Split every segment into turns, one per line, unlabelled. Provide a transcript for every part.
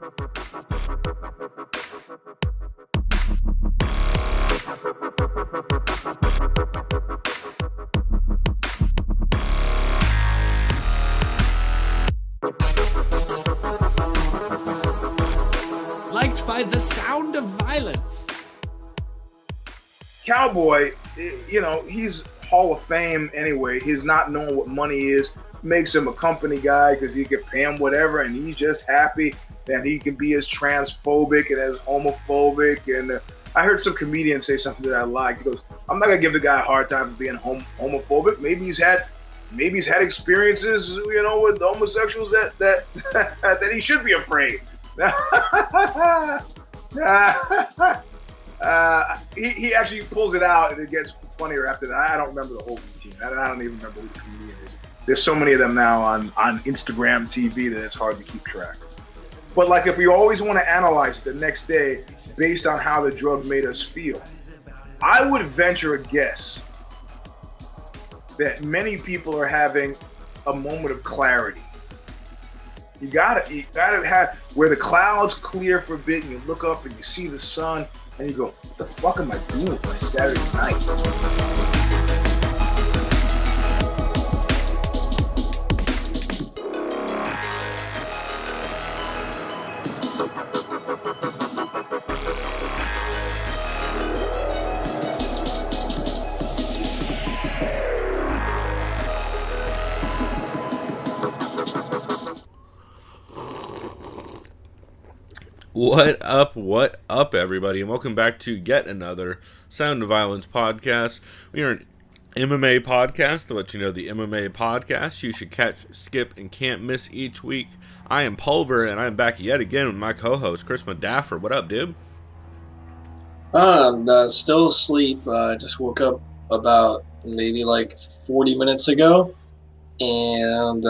Liked by the sound of violence.
Cowboy, you know, he's Hall of Fame anyway. He's not knowing what money is makes him a company guy because he can pay him whatever, and he's just happy that he can be as transphobic and as homophobic. And I heard some comedian say something that I liked. He goes, "I'm not gonna give the guy a hard time for being homophobic. Maybe he's had experiences, you know, with homosexuals that that he should be afraid." He actually pulls it out, and it gets funnier after that. I don't remember the whole routine. I don't even remember who the comedian is. There's so many of them now on Instagram TV that it's hard to keep track. But like, if we always want to analyze it the next day based on how the drug made us feel, I would venture a guess that many people are having a moment of clarity. You gotta have where the clouds clear for a bit, and you look up and you see the sun, and you go, "What the fuck am I doing with my Saturday night?"
What up, everybody, and welcome back to yet another Sound of Violence podcast. We are an MMA podcast to let you know the MMA podcast you should catch, skip, and can't miss each week. I am Pulver, and I'm back yet again with my co-host, Chris Madaffer. What up, dude?
I'm still asleep. Just woke up about maybe like 40 minutes ago, and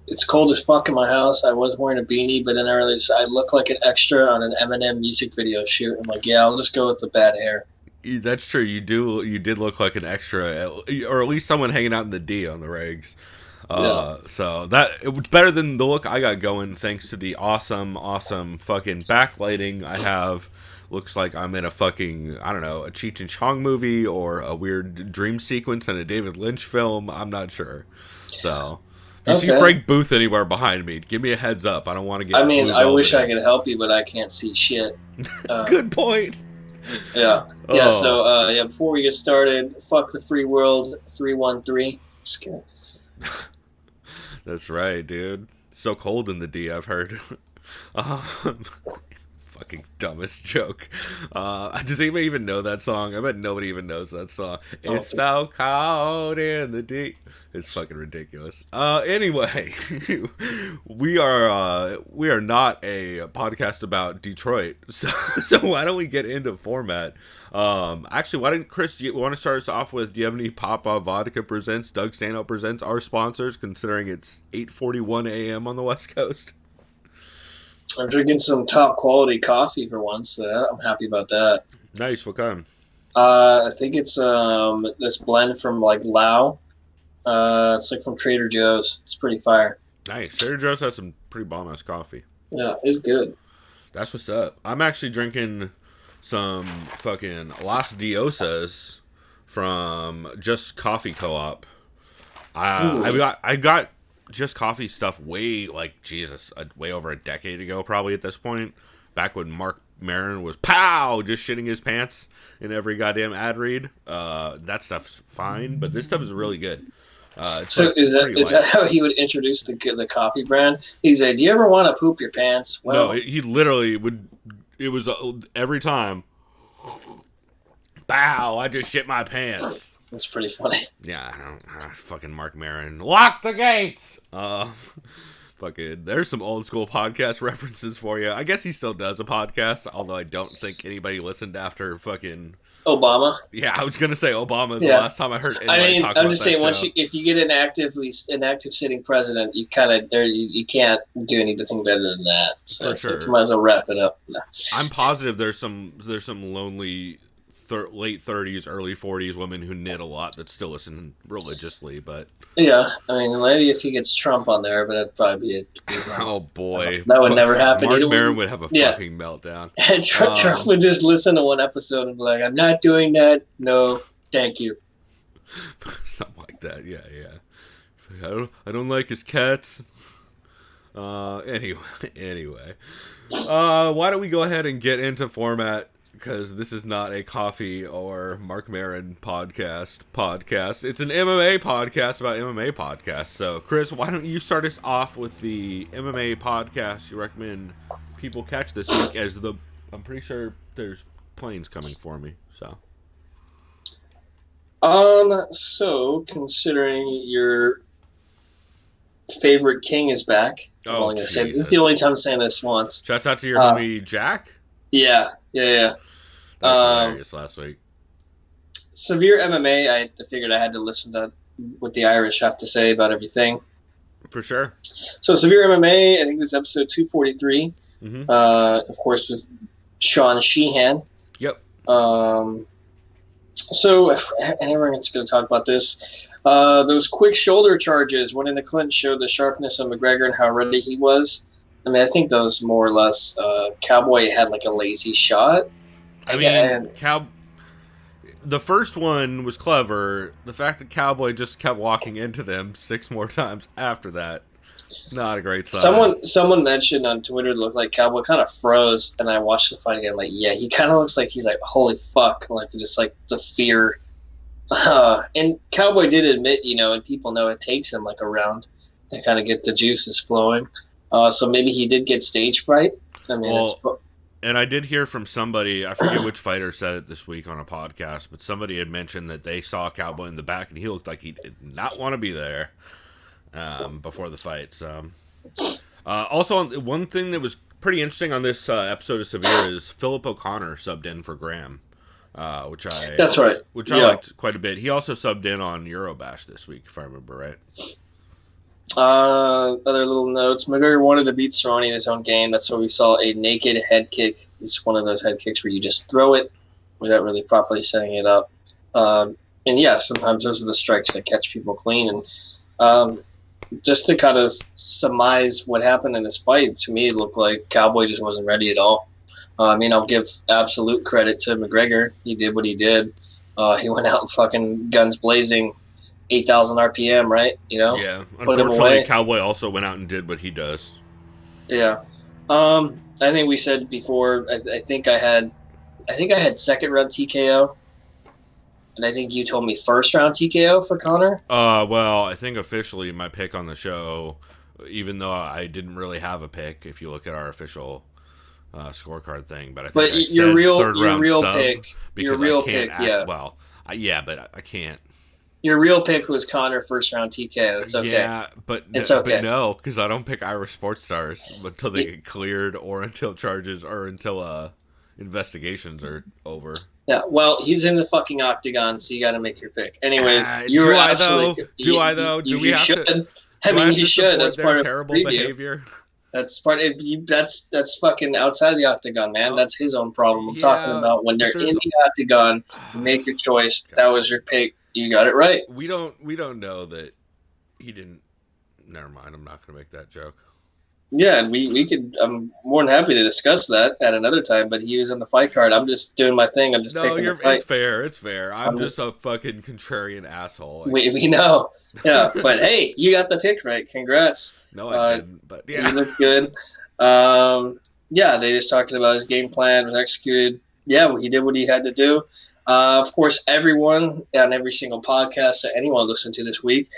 it's cold as fuck in my house. I was wearing a beanie, but then I realized I look like an extra on an Eminem music video shoot. I'm like, yeah, I'll just go with the bad hair.
That's true. You did look like an extra, or at least someone hanging out in the D on the regs.
Yeah.
So that it was better than the look I got going, thanks to the awesome fucking backlighting I have. Looks like I'm in a fucking, I don't know, a Cheech and Chong movie or a weird dream sequence in a David Lynch film. I'm not sure. So if you see Frank Booth anywhere behind me, give me a heads up. I don't want to get.
I mean, I wish I could help you, but I can't see shit.
Good point.
Yeah. Yeah. So before we get started, fuck the free world 313. Just kidding.
That's right, dude. So cold in the D, I've heard. Fucking dumbest joke. Does anybody even know that song? I bet nobody even knows that song. It's so cold in the D. It's fucking ridiculous. Anyway, we are not a podcast about Detroit, so why don't we get into format? Actually, why didn't Chris? Do you want to start us off with? Do you have any Papa Vodka presents? Doug Stanhope presents our sponsors, considering it's 8:41 a.m. on the West Coast.
I'm drinking some top quality coffee for once. So I'm happy about that.
Nice. What kind?
I think it's this blend from like Lao. It's like from Trader Joe's. It's pretty fire.
Nice. Trader Joe's has some pretty bomb-ass coffee.
Yeah, it's good.
That's what's up. I'm actually drinking some fucking Las Diosas from Just Coffee Co-op. I got Just Coffee stuff way over a decade ago, probably at this point. Back when Mark Maron was just shitting his pants in every goddamn ad read. That stuff's fine, but this stuff is really good.
So like, is that how he would introduce the coffee brand? He's like, "Do you ever want to poop your pants?" Well,
no, he literally would. It was every time. I just shit my pants.
That's pretty funny.
Yeah, fucking Mark Maron. Lock the gates! Fucking, there's some old school podcast references for you. I guess he still does a podcast, although I don't think anybody listened after fucking
Obama.
Yeah, I was gonna say Obama is the last time I heard anybody talk about that.
I'm just saying, if you get an active sitting president, you kind of you can't do anything better than that. So,
for sure.
So you might as well wrap it up. No.
I'm positive there's some lonely late 30s, early 40s women who knit a lot that still listen religiously. But
yeah, I mean, maybe if he gets Trump on there, but that'd probably be it.
Oh boy,
that would never happen.
Mark Maron would have a fucking meltdown.
And Trump would just listen to one episode and be like, "I'm not doing that. No, thank you."
Something like that. Yeah. I don't like his cats. Anyway. Why don't we go ahead and get into format, because this is not a coffee or Mark Maron podcast. It's an MMA podcast about MMA podcasts. So, Chris, why don't you start us off with the MMA podcast you recommend people catch this week? I'm pretty sure there's planes coming for me.
So considering your favorite king is back.
Oh,
this is the only time I'm saying this once.
Shouts out to your homie Jack.
Yeah.
That's hilarious last week.
Severe MMA, I figured I had to listen to what the Irish have to say about everything.
For sure.
So Severe MMA, I think it was episode 243.
Mm-hmm.
Of course, with Sean Sheehan.
Yep.
So everyone's going to talk about this. Those quick shoulder charges when in the clinch showed the sharpness of McGregor and how ready he was. I mean, I think those more or less Cowboy had like a lazy shot.
The first one was clever. The fact that Cowboy just kept walking into them 6 more times after that, not a great sign.
Someone mentioned on Twitter it looked like Cowboy kind of froze, and I watched the fight again. I'm like, yeah, he kind of looks like he's like, holy fuck, like just like the fear. And Cowboy did admit, and people know it takes him like a round to kind of get the juices flowing. So maybe he did get stage fright. I mean,
and I did hear from somebody, I forget which fighter said it this week on a podcast, but somebody had mentioned that they saw Cowboy in the back and he looked like he did not want to be there before the fight. So, also, one thing that was pretty interesting on this episode of Severe is Philip O'Connor subbed in for Graham, which I liked quite a bit. He also subbed in on Eurobash this week, if I remember right.
Other little notes. McGregor wanted to beat Cerrone in his own game. That's why we saw a naked head kick. It's one of those head kicks where you just throw it without really properly setting it up. And yeah, sometimes those are the strikes that catch people clean. And just to kind of surmise what happened in this fight, to me it looked like Cowboy just wasn't ready at all. I mean, I'll give absolute credit to McGregor. He did what he did. He went out fucking guns blazing. 8,000 RPM, right?
Yeah. Unfortunately, Cowboy also went out and did what he does.
Yeah. I think we said before. I think I had second round TKO, and I think you told me first round TKO for Connor.
Well, I think officially my pick on the show, even though I didn't really have a pick, if you look at our official scorecard thing, but I think your real
pick, yeah.
Well, yeah, but I can't.
Your real pick was Connor first round TKO. It's okay.
Yeah, but it's okay. But no, because I don't pick Irish sports stars until they get cleared or until charges or until investigations are over.
Yeah, well, he's in the fucking octagon, so you got to make your pick. Anyways, you were absolutely.
Do I though? Do we have to?
I mean, you should. That's part of
terrible behavior.
That's part of that's fucking outside the octagon, man. That's his own problem. I'm talking about when they're in the octagon. Make your choice. That was your pick. You got it right.
We don't know that he didn't. Never mind. I'm not going to make that joke.
Yeah, we could. I'm more than happy to discuss that at another time. But he was in the fight card. I'm just doing my thing. I'm just picking the fight.
It's fair. I'm just a fucking contrarian asshole.
We know. Yeah, but hey, you got the pick right. Congrats.
No, I didn't. But yeah,
you look good. Yeah, they just talked about his game plan was executed. Yeah, he did what he had to do. Of course, everyone on every single podcast that anyone listened to this week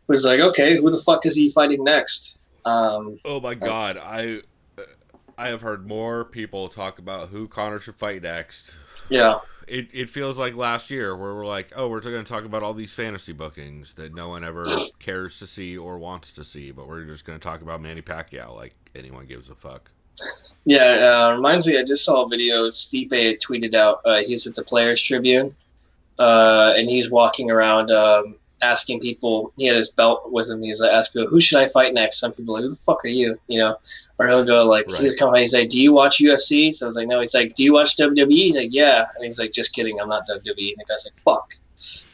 was like, okay, who the fuck is he fighting next?
Oh my God. I have heard more people talk about who Connor should fight next.
Yeah.
It feels like last year where we're like, oh, we're going to talk about all these fantasy bookings that no one ever cares to see or wants to see, but we're just going to talk about Manny Pacquiao like anyone gives a fuck.
Yeah, reminds me, I just saw a video Stipe had tweeted out. He's with the Players Tribune, and he's walking around asking people. He had his belt with him. He's like, ask people, who should I fight next? Some people are like, who the fuck are you? You know, or he'll go like,
Right.
he was coming. He's like, do you watch UFC? So I was like, no. He's like, do you watch WWE? He's like, yeah. And he's like, just kidding, I'm not WWE. And the guy's like, fuck.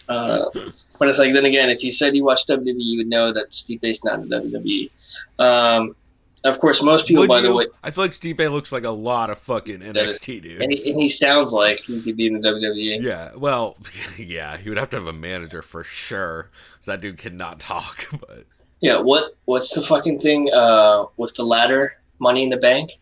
But it's like, then again, if you said you watch WWE, you would know that Stipe's not in WWE. Of course, most people, by the way,
I feel like Stipe looks like a lot of fucking NXT dudes.
and he sounds like he could be in the WWE.
Yeah, well, yeah, he would have to have a manager for sure, because that dude cannot talk. But
yeah, what's the fucking thing with the ladder, Money in the Bank?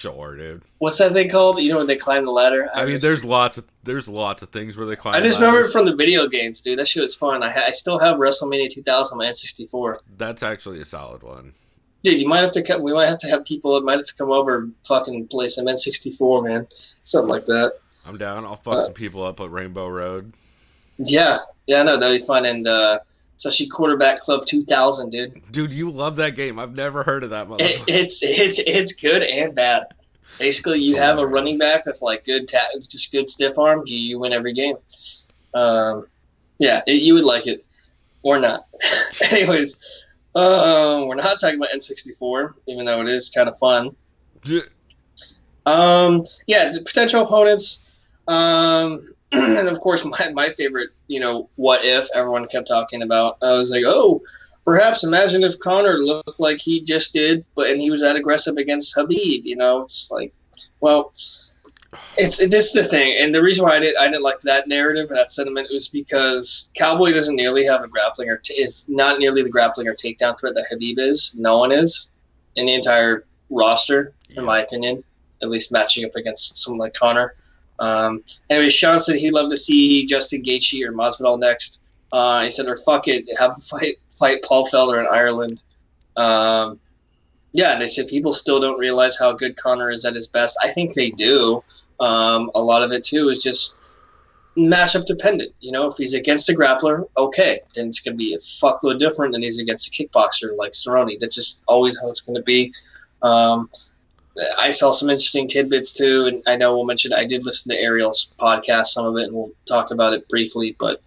sure, dude.
What's that thing called? You know when they climb the ladder?
I mean, there's lots of things where they climb.
I just remember it from the video games, dude. That shit was fun. I still have WrestleMania 2000 on my N64.
That's actually a solid one.
Dude, you might have to we might have to have people that might have to come over and fucking play some N64, man. Something like that.
I'm down. I'll fuck some people up at Rainbow Road.
Yeah, no, that'd be fun. And especially Quarterback Club 2000, dude.
Dude, you love that game. I've never heard of that motherfucker.
It's good and bad. Basically, you have a running back with like just good stiff arms. You win every game. You would like it or not. Anyways. We're not talking about N64, even though it is kind of fun. The potential opponents. And of course, my favorite, what if everyone kept talking about. I was like, perhaps imagine if Conor looked like he just did, and he was that aggressive against Khabib. It's like, well, this is the thing, and the reason why I didn't like that narrative and that sentiment was because Cowboy doesn't nearly have a grappling is not nearly the grappling or takedown threat that Khabib is. No one is in the entire roster, in my opinion, at least matching up against someone like Conor. Anyway, Sean said he'd love to see Justin Gaethje or Masvidal next. He said, or fuck it, have the fight Paul Felder in Ireland. And they said people still don't realize how good Conor is at his best. I think they do. A lot of it, too, is just matchup dependent. If he's against a grappler, okay, then it's going to be a fuckload different than he's against a kickboxer like Cerrone. That's just always how it's going to be. I saw some interesting tidbits, too, and I know we'll mention I did listen to Ariel's podcast, some of it, and we'll talk about it briefly, but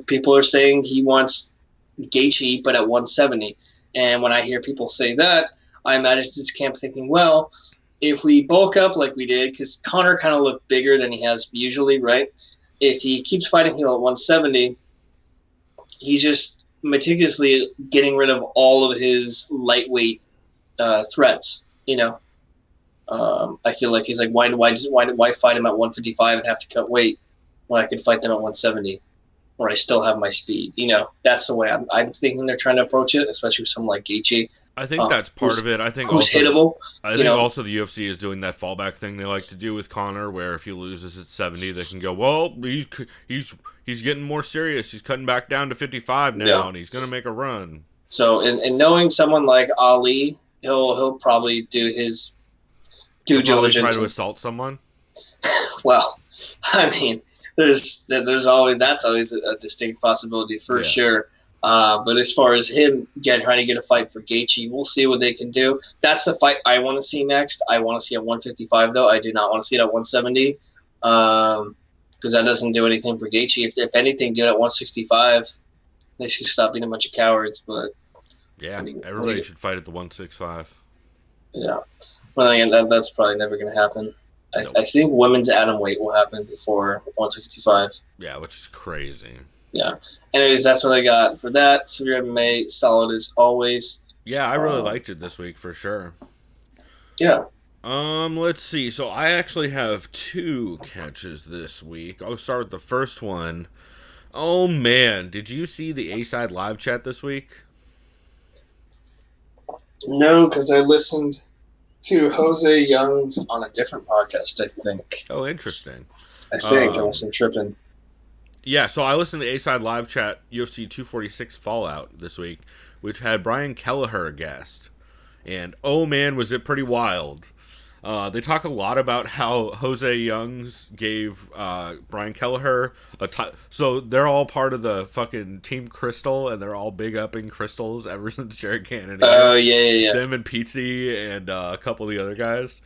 people are saying he wants Gaethje, but at 170. And when I hear people say that, I imagine this camp thinking, well, if we bulk up like we did, because Conor kind of looked bigger than he has usually, right? If he keeps fighting him at 170, he's just meticulously getting rid of all of his lightweight threats. I feel like he's like, why fight him at 155 and have to cut weight when I could fight them at 170? Or I still have my speed. That's the way I'm thinking they're trying to approach it, especially with someone like Gaethje.
I think that's part of it. I think
who's
also,
hittable.
I think also the UFC is doing that fallback thing they like to do with Conor, where if he loses at 70, they can go, well, he's getting more serious. He's cutting back down to 55 now, and he's going to make a run.
So, in knowing someone like Ali, he'll probably do his due diligence.
Try to assault someone.
Well, I mean, there's always a distinct possibility for sure. But as far as him trying to get a fight for Gaethje, we'll see what they can do. That's the fight I want to see next. I want to see at 155, though. I do not want to see it at 170 because that doesn't do anything for Gaethje. If anything, do it at 165. They should stop being a bunch of cowards. But
yeah, everybody should fight at the 165.
Yeah. Well, again, that's probably never going to happen. I think women's atomweight will happen before 165.
Yeah, which is crazy.
Yeah. Anyways, that's what I got for that. Severe MMA, solid as always.
Yeah, I really liked it this week for sure.
Yeah.
Let's see. So I actually have 2 catches this week. I'll start with the first one. Oh man, did you see the A-Side live chat this week?
No, because I listened to Jose Young's on a different podcast, I think.
Oh, interesting.
I think, unless I'm tripping.
Yeah, so I listened to A-Side live chat UFC 246 Fallout this week, which had Brian Kelleher a guest. And oh man, was it pretty wild. They talk a lot about how Jose Youngs gave Brian Kelleher so they're all part of the fucking Team Crystal, and they're all big upping Crystals ever since Jared Cannonier.
Oh, yeah.
Them and Pizzi and a couple of the other guys.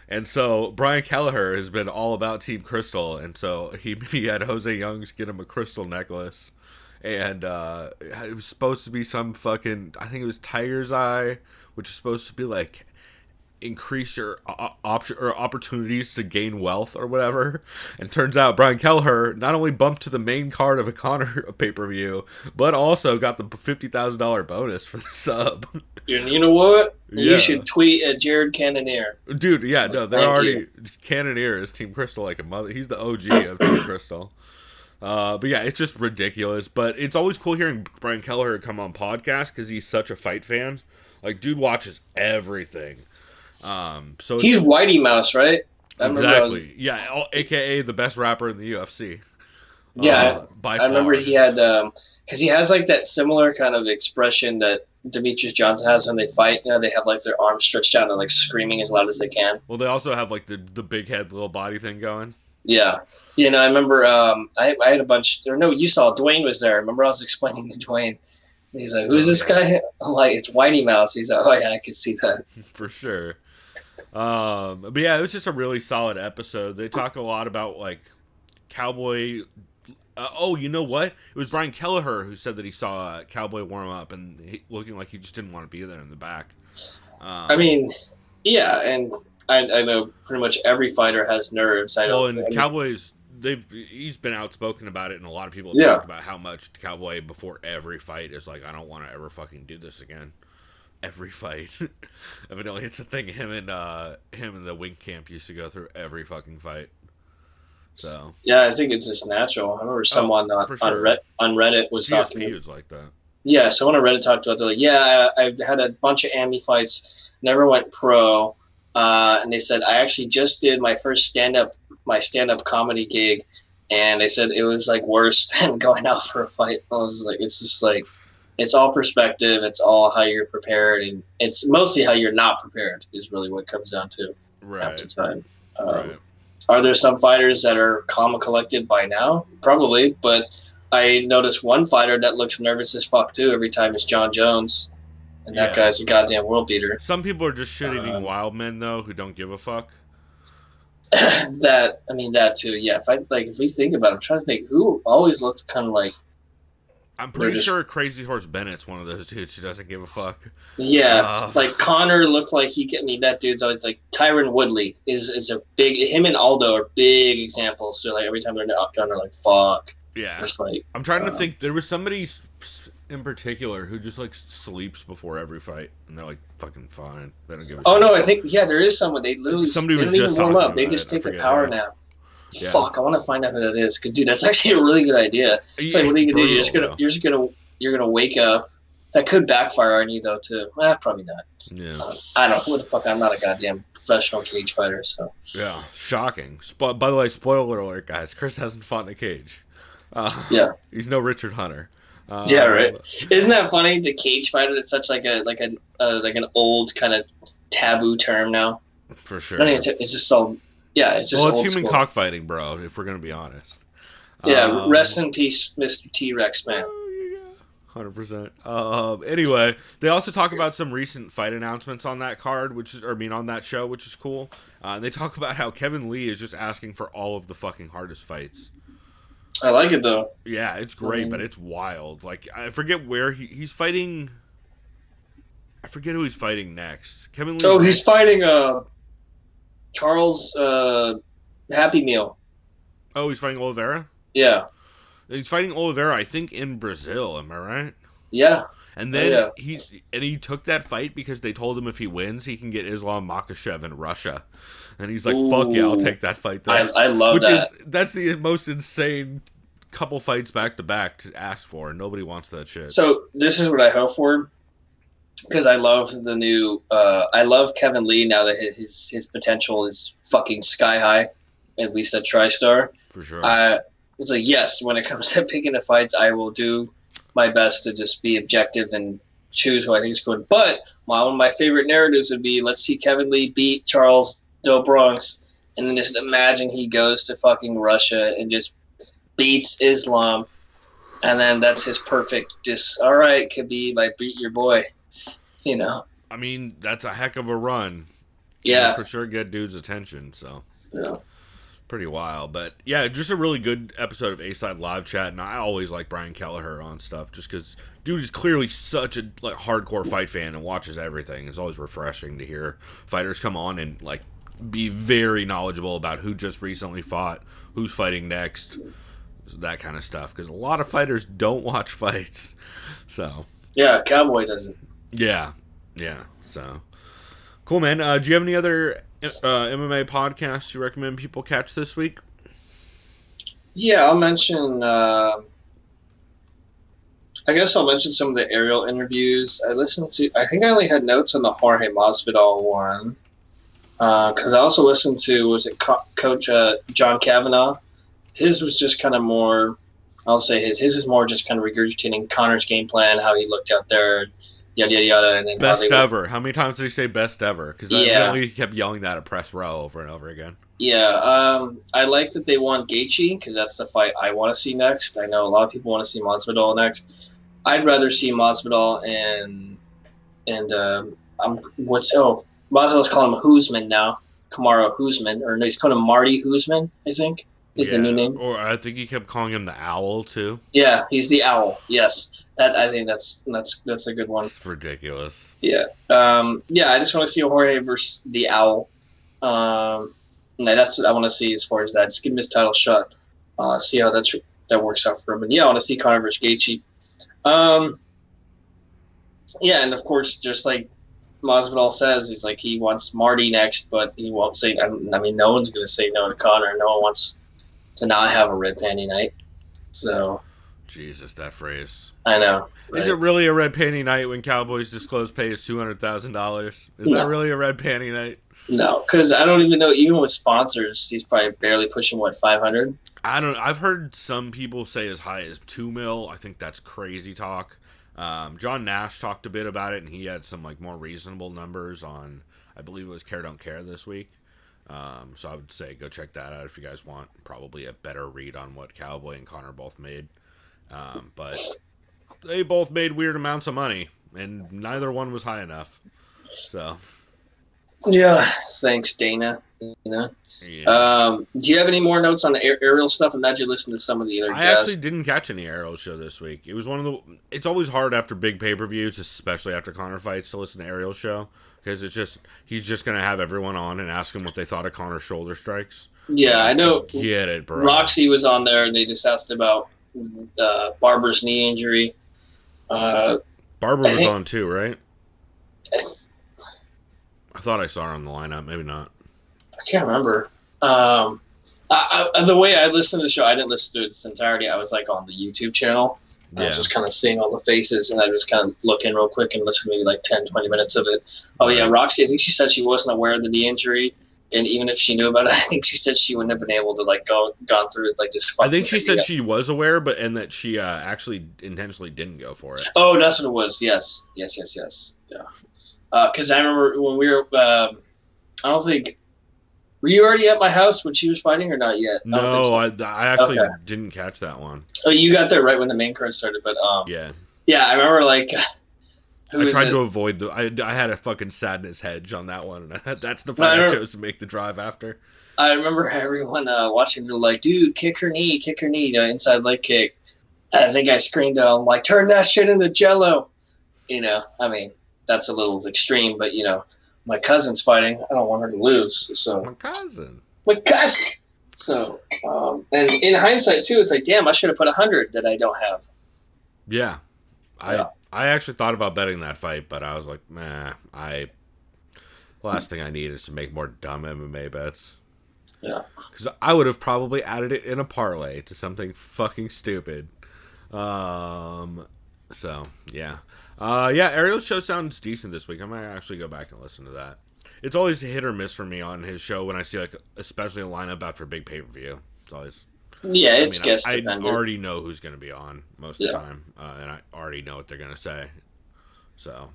And so Brian Kelleher has been all about Team Crystal, and so he had Jose Youngs get him a crystal necklace. and it was supposed to be some fucking, I think it was Tiger's Eye, which is supposed to be like increase your option or opportunities to gain wealth or whatever. And turns out Brian Kelleher not only bumped to the main card of a Conor pay-per-view, but also got the $50,000 bonus for the sub.
And you know what?
Yeah.
You should tweet at Jared Cannonier.
Dude, yeah, no, they're
Thank
already
you.
Cannonier is Team Crystal like a mother. He's the OG of Team Crystal. But yeah, it's just ridiculous. But it's always cool hearing Brian Kelleher come on podcast because he's such a fight fan. Like, dude watches everything. So
He's Whitey Mouse, right?
exactly, yeah, AKA the best rapper in the UFC.
Yeah,
by
I remember
far.
he had because he has like that similar kind of expression that Demetrius Johnson has when they fight. You know, they have like their arms stretched out and like screaming as loud as they can.
Well, they also have like the big head, little body thing going.
Yeah, you know, I remember I had a bunch. Or no, you saw Dwayne was there. I remember I was explaining to Dwayne. He's like, "Who's this guy?" I'm like, "It's Whitey Mouse." He's like, "Oh yeah, I can see that."
For sure. But yeah, it was just a really solid episode. They talk a lot about like Cowboy. Oh, you know what? It was Brian Kelleher who said that he saw Cowboy warm up and looking like he just didn't want to be there in the back.
I mean, yeah, and I know pretty much every fighter has nerves.
Cowboys, he's been outspoken about it, and a lot of people
Yeah.
talk about how much Cowboy before every fight is like, I don't want to ever fucking do this again. Every fight. Evidently, it's a thing him and the Wink Camp used to go through every fucking fight. So
Yeah, I think it's just natural. I remember someone on Reddit was talking.
PSP was like that.
Yeah, someone on Reddit talked about. They're like, yeah, I had a bunch of AMI fights, never went pro, and they said I actually just did my first stand up comedy gig, and they said it was like worse than going out for a fight. I was like, it's just like, it's all perspective. It's all how you're prepared, and it's mostly how you're not prepared is really what it comes down to half the time.
Right.
Are there some fighters that are calm and collected by now? Probably, but I noticed one fighter that looks nervous as fuck too every time it's John Jones, and that guy's a goddamn world beater.
Some people are just shit-eating wild men though who don't give a fuck.
That too. Yeah, if we think about it, I'm trying to think who always looked kind of like.
I'm pretty sure Crazy Horse Bennett's one of those dudes who doesn't give a fuck.
Yeah, like Connor looked like that dude's always like Tyron Woodley is a big. Him and Aldo are big examples. So like every time they're knocked down, they're like fuck.
Yeah,
it's like
I'm trying to think. There was somebody in particular who just like sleeps before every fight, and they're like fucking fine. They don't give a shit.
No, I think there is someone. They literally
Somebody
they
was
don't
just
even warm
talking
up. They
about
just
it. I
take a
forget
power
who.
nap.
Yeah.
Fuck, I want to find out who that is. 'Cause, dude, that's actually a really good idea. It's like, what are you gonna do? You're gonna wake up. That could backfire on you though too. Probably not.
Yeah.
I don't know. What the fuck? I'm not a goddamn professional cage fighter, so.
Yeah, shocking. By the way, spoiler alert, guys. Chris hasn't fought in a cage.
Yeah.
He's no Richard Hunter.
Yeah, right. Isn't that funny? The cage fighter is such like an old kind of taboo term now.
For sure.
I mean, it's just so. Yeah, it's just.
Well, it's
old
human
school.
cockfighting, bro. If we're gonna be honest.
Yeah, rest in peace, Mr. T-Rex, man.
100%. Anyway, they also talk about some recent fight announcements on that card, on that show, which is cool. They talk about how Kevin Lee is just asking for all of the fucking hardest fights.
I like it though.
Yeah, it's great, but it's wild. Like, I forget where he's fighting. I forget who he's fighting next. Kevin Lee.
Oh, he's fighting Charles Happy Meal.
Oh, he's fighting Oliveira?
Yeah.
He's fighting Oliveira, I think, in Brazil. Am I right?
Yeah.
And then he took that fight because they told him if he wins, he can get Islam Makhachev in Russia. And he's like, "Fuck yeah, I'll take that fight." Then.
I love that.
That's the most insane couple fights back to back to ask for. Nobody wants that shit.
So this is what I hope for, because I love the new. I love Kevin Lee now that his potential is fucking sky high, at least at TriStar.
For sure.
It's like, yes, when it comes to picking the fights, I will do my best to just be objective and choose who I think is good. But one of my favorite narratives would be, let's see Kevin Lee beat Charles Do Bronx, and then just imagine he goes to fucking Russia and just beats Islam, and then that's his perfect, just, all right, Khabib, I beat your boy, you know.
I mean, that's a heck of a run.
Yeah.
For sure get dude's attention, so.
Yeah.
pretty wild. But yeah, just a really good episode of A-Side Live Chat, and I always like Brian Kelleher on stuff just because dude is clearly such a like hardcore fight fan and watches everything. It's always refreshing to hear fighters come on and like be very knowledgeable about who just recently fought, who's fighting next, that kind of stuff, because a lot of fighters don't watch fights. So
yeah, Cowboy doesn't.
Yeah, so cool, man. Do you have any other MMA podcasts you recommend people catch this week?
Yeah, I'll mention. I guess I'll mention some of the Ariel interviews I listened to. I think I only had notes on the Jorge Masvidal one because I also listened to Coach John Kavanaugh. His was just kind of more. I'll say his was more just kind of regurgitating Connor's game plan, how he looked out there, yada yada yada, and then
best ever. How many times did he say best ever? Because he kept yelling that at press row over and over again.
Yeah, I like that they want Gaethje because that's the fight I want to see next. I know a lot of people want to see Masvidal next. I'd rather see Masvidal and Masvidal's calling him Husman now, Kamaru Husman, or no, he's calling him Marty Husman, I think is the new name.
Or I think he kept calling him the Owl too.
Yeah, he's the Owl. Yes, I think that's a good one.
It's ridiculous.
Yeah, I just want to see Jorge versus the Owl. That's what I want to see as far as that. Just give him his title shot. See how that works out for him. And yeah, I want to see Conor versus Gaethje. Yeah, and of course, just like Masvidal says, he's like he wants Marty next, but he won't say. I mean, no one's going to say no to Conor. No one wants to not have a red panty night. So.
Jesus, that phrase.
I know. Right?
Is it really a red panty night when Cowboys disclose pay is $200,000? Is that really a red panty night?
No, because I don't even know. Even with sponsors, he's probably barely pushing 500.
I've heard some people say as high as $2 million. I think that's crazy talk. John Nash talked a bit about it, and he had some like more reasonable numbers on. I believe it was Care Don't Care this week. So I would say go check that out if you guys want probably a better read on what Cowboy and Conor both made. But they both made weird amounts of money, and neither one was high enough. So.
Yeah, thanks, Dana. Yeah. Do you have any more notes on the Ariel stuff? Imagine listening to some of the other guests.
I actually didn't catch any Ariel show this week. It was it's always hard after big pay-per-views, especially after Conor fights, to listen to Ariel's show, because he's just going to have everyone on and ask them what they thought of Conor's shoulder strikes.
Yeah, I know.
Get it, bro.
Roxy was on there, and they just asked about Barbara's knee injury.
Barbara was on too, right? I thought I saw her on the lineup. Maybe not.
I can't remember. The way I listened to the show, I didn't listen to its entirety. I was like on the YouTube channel. I was just kind of seeing all the faces, and I just kind of look in real quick and listen to maybe like 10, 20 minutes of it. Oh, yeah, Roxy, I think she said she wasn't aware of the knee injury. And even if she knew about it, I think she said she wouldn't have been able to like gone through it like this.
I think she said she was aware, and that she actually intentionally didn't go for it.
Oh, that's what it was. Yes. Yeah. Because I remember when we were, I don't think, were you already at my house when she was fighting or not yet?
No, I actually didn't catch that one.
Oh, you got there right when the main card started, but yeah, I remember like.
I tried to avoid I had a fucking sadness hedge on that one, and that's the fight I chose to make the drive after.
I remember everyone watching me like, dude, kick her knee, inside leg kick. I think I screamed out, like, turn that shit into jello. I mean, that's a little extreme, but, my cousin's fighting. I don't want her to lose. So
My cousin.
So, and in hindsight, too, it's like, damn, I should have put 100 that I don't have.
Yeah. I actually thought about betting that fight, but I was like, the last thing I need is to make more dumb MMA bets.
Yeah.
Because I would have probably added it in a parlay to something fucking stupid. So, yeah. Ariel's show sounds decent this week. I might actually go back and listen to that. It's always hit or miss for me on his show when I see, like, especially a lineup after a big pay-per-view. It's always...
Yeah, it's guest dependent.
I already know who's going to be on most of the time, and I already know what they're going to say. So,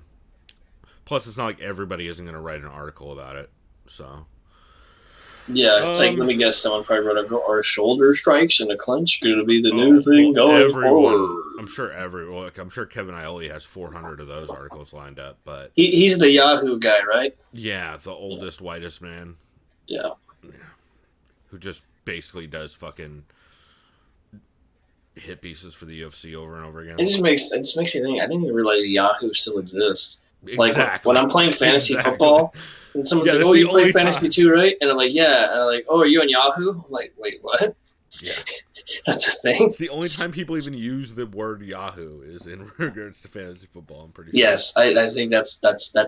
plus it's not like everybody isn't going to write an article about it. So,
yeah, it's like, let me guess, someone probably wrote our shoulder strikes and a clinch going to be the new thing going forward.
I'm sure I'm sure Kevin Iole has 400 of those articles lined up, but
he's the Yahoo guy, right?
Yeah, the oldest, whitest man.
Yeah.
Who just basically does fucking hit pieces for the UFC over and over again.
It just makes me think. I didn't even realize Yahoo still exists.
Exactly.
Like when I'm playing fantasy football, and someone's like, "Oh, you play fantasy too, right?" And I'm like, "Yeah." And I'm like, "Oh, are you on Yahoo?" I'm like, "Wait, what?"
Yeah,
that's a thing.
It's the only time people even use the word Yahoo is in regards to fantasy football. I'm pretty sure.
Yes, I think that's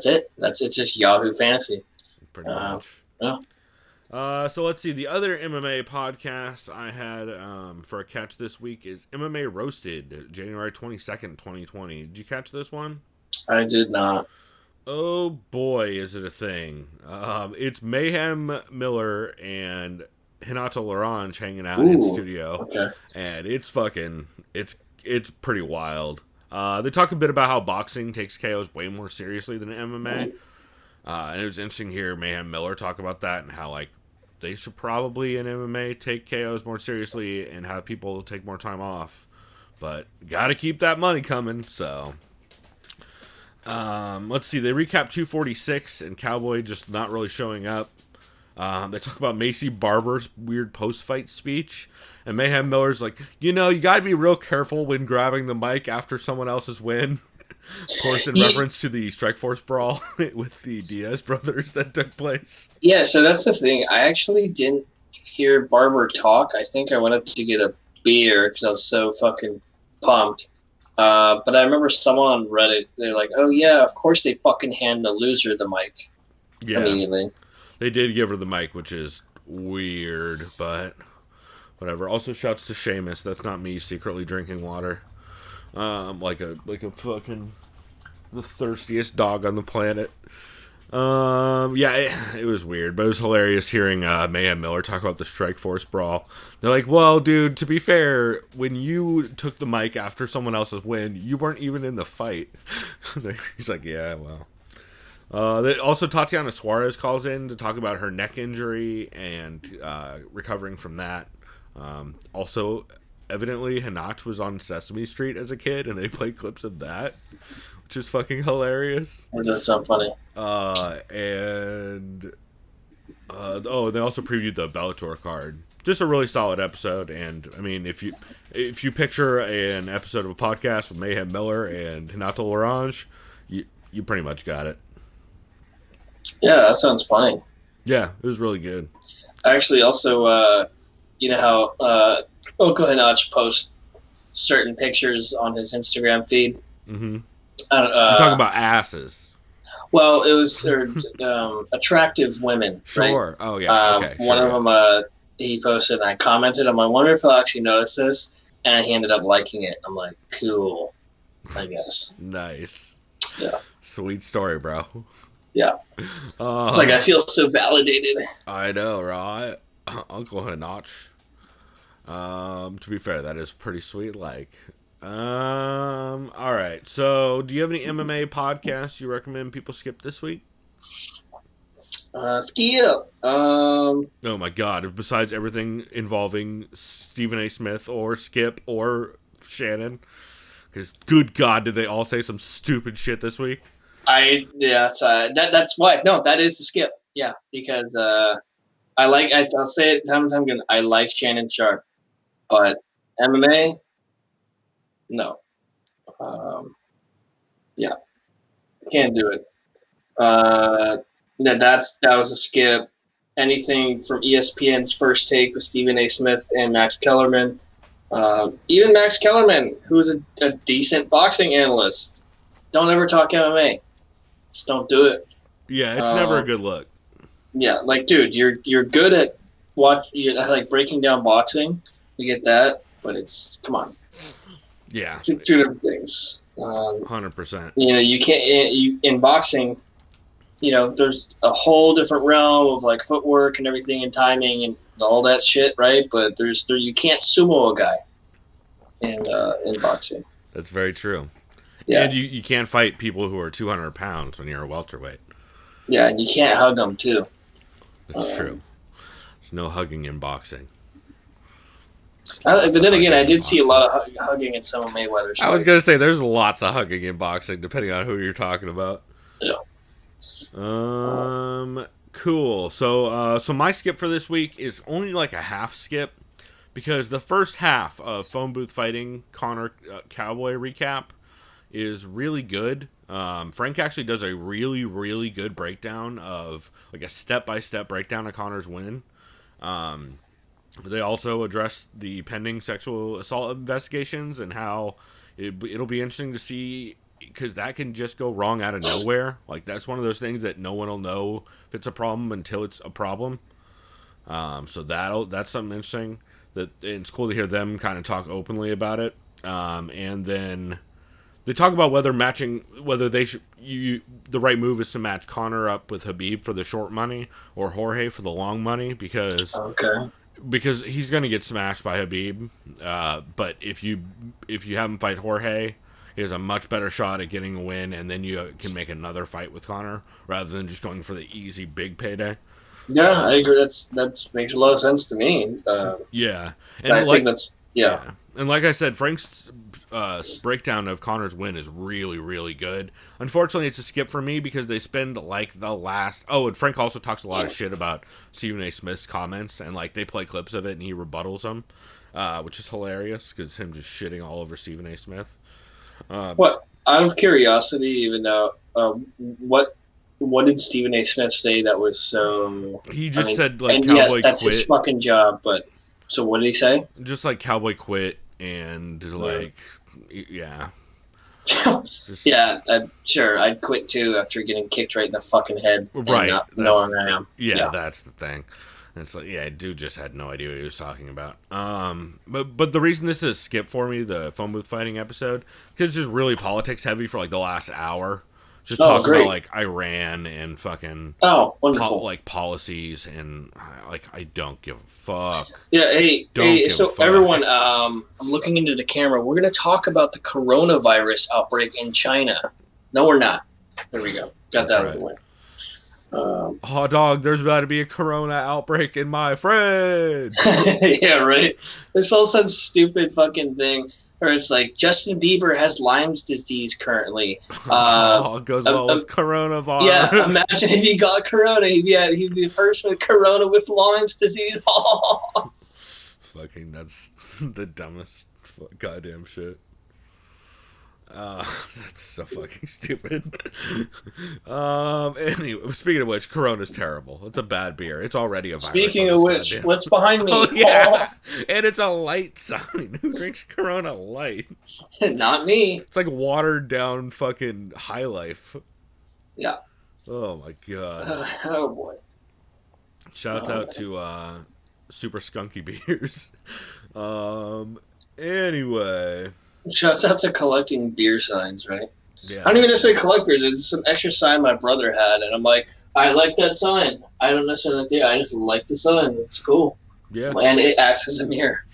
it. It's just Yahoo Fantasy.
Pretty much.
Yeah.
So let's see. The other MMA podcast I had for a catch this week is MMA Roasted, January 22nd, 2020. Did you catch this one?
I did not.
Oh boy, is it a thing. It's Mayhem Miller and Hinato Larange hanging out in studio.
Okay.
And it's pretty wild. They talk a bit about how boxing takes KOs way more seriously than MMA. And it was interesting to hear Mayhem Miller talk about that and how, like, they should probably in MMA take KOs more seriously and have people take more time off. But gotta keep that money coming, so. Let's see. They recap 246 and Cowboy just not really showing up. They talk about Macy Barber's weird post-fight speech. And Mayhem Miller's like, you gotta be real careful when grabbing the mic after someone else's win. Of course, in reference to the Strikeforce brawl with the Diaz brothers that took place.
Yeah, so that's the thing. I actually didn't hear Barber talk. I think I went up to get a beer because I was so fucking pumped. But I remember someone on Reddit, they're like, oh yeah, of course they fucking hand the loser the mic immediately.
They did give her the mic, which is weird, but whatever. Also, shouts to Seamus. That's not me secretly drinking water. Like a fucking the thirstiest dog on the planet. It was weird, but it was hilarious hearing Mayhem Miller talk about the Strikeforce brawl. They're like, well, dude, to be fair, when you took the mic after someone else's win, you weren't even in the fight. He's like, yeah, well. Also, Tatiana Suarez calls in to talk about her neck injury and recovering from that. Also, evidently, Hanach was on Sesame Street as a kid, and they play clips of that, which is fucking hilarious.
That's so funny.
They also previewed the Bellator card. Just a really solid episode, and I mean, if you picture an episode of a podcast with Mayhem Miller and Hinato Larange, you pretty much got it.
Yeah, that sounds funny.
Yeah, it was really good.
Actually, also, you know how Oko Hanach posts certain pictures on his Instagram feed?
Mm-hmm. I'm talking about asses.
Well, it was attractive women,
sure.
Right?
Oh, yeah. Okay.
One of them, he posted, and I commented, I wonder if he'll actually notice this, and he ended up liking it. I'm like, cool, I guess.
Nice.
Yeah.
Sweet story, bro.
Yeah. It's like I feel so validated.
I know, right? Uncle Hanach. To be fair, that is pretty sweet. Like, all right. So, do you have any MMA podcasts you recommend people skip this week?
Skip.
Oh my God! Besides everything involving Stephen A. Smith or Skip or Shannon, because good God, did they all say some stupid shit this week?
That's why. No, that is the skip. Yeah, because I'll say it time and time again. I like Shannon Sharp, but MMA, no. Yeah, can't do it. That was a skip. Anything from ESPN's First Take with Stephen A. Smith and Max Kellerman. Even Max Kellerman, who's a decent boxing analyst, don't ever talk MMA. Just don't do it.
Yeah, it's never a good look.
Yeah, like, dude, you're good at like breaking down boxing. You get that, but it's come on.
Yeah,
two different things.
100%.
You can't. In boxing, there's a whole different realm of like footwork and everything and timing and all that shit, right? But you can't sumo a guy in boxing.
That's very true.
Yeah.
And you can't fight people who are 200 pounds when you're a welterweight.
Yeah, and you can't hug them too.
That's true. There's no hugging in boxing.
But then again, I did see a lot of hugging in some of Mayweather's fights.
I was going to say, there's lots of hugging in boxing, depending on who you're talking about.
Yeah.
Cool. So my skip for this week is only like a half skip because the first half of Phone Booth Fighting Connor Cowboy recap is really good. Frank actually does a really, really good breakdown of like a step-by-step breakdown of Connor's win. They also address the pending sexual assault investigations and how it'll be interesting to see because that can just go wrong out of nowhere. Like that's one of those things that no one will know if it's a problem until it's a problem. So that's something interesting. That it's cool to hear them kind of talk openly about it. And then they talk about whether they should the right move is to match Conor up with Khabib for the short money or Jorge for the long money because he's gonna get smashed by Khabib. But if you have him fight Jorge, he has a much better shot at getting a win, and then you can make another fight with Conor rather than just going for the easy big payday.
Yeah, I agree. That makes a lot of sense to me.
Yeah, and
I think that's
And like I said, Frank's breakdown of Connor's win is really, really good. Unfortunately, it's a skip for me because they spend like the last. Oh, and Frank also talks a lot of shit about Stephen A. Smith's comments, and like they play clips of it, and he rebuttals them, which is hilarious because him just shitting all over Stephen A. Smith.
What out of curiosity, even though what did Stephen A. Smith say that was so?
He just said like
and
Cowboy
yes, that's
quit.
his fucking job. But so what did he say?
Just like Cowboy quit and like yeah.
Yeah, sure. I'd quit too after getting kicked right in the fucking head.
Right.
Not knowing I am.
Yeah, that's the thing. It's like, yeah, dude just had no idea what he was talking about. But the reason this is a skip for me, the phone booth fighting episode, because it's just really politics heavy for like the last hour. Just talking about like Iran and fucking
wonderful
like policies and like I don't give a fuck.
Yeah, hey, so everyone, I'm looking into the camera. We're gonna talk about the coronavirus outbreak in China. No, we're not. There we go. Got that out of the way.
Oh, dog, there's about to be a corona outbreak in my fridge.
Yeah, right. This whole some stupid fucking thing where it's like Justin Bieber has Lyme's disease currently.
It goes well with coronavirus.
Yeah, imagine if he got corona. He'd be the person with corona with Lyme's disease.
Fucking, that's the dumbest goddamn shit. That's so fucking stupid. Anyway, speaking of which, Corona's terrible. It's a bad beer. It's already a virus.
Speaking of which,
goddamn.
what's behind me?
Oh, yeah. And it's a light sign. Who drinks Corona light?
Not me.
It's like watered down fucking High Life.
Yeah.
Oh my god.
Oh boy.
Shouts out to Super Skunky Beers. Anyway.
Shouts out to collecting beer signs, right?
Yeah.
I don't even necessarily collect beers. It's some extra sign my brother had, and I'm like, I like that sign. I don't necessarily like it. I just like the sign. It's cool.
Yeah.
And it acts as a mirror.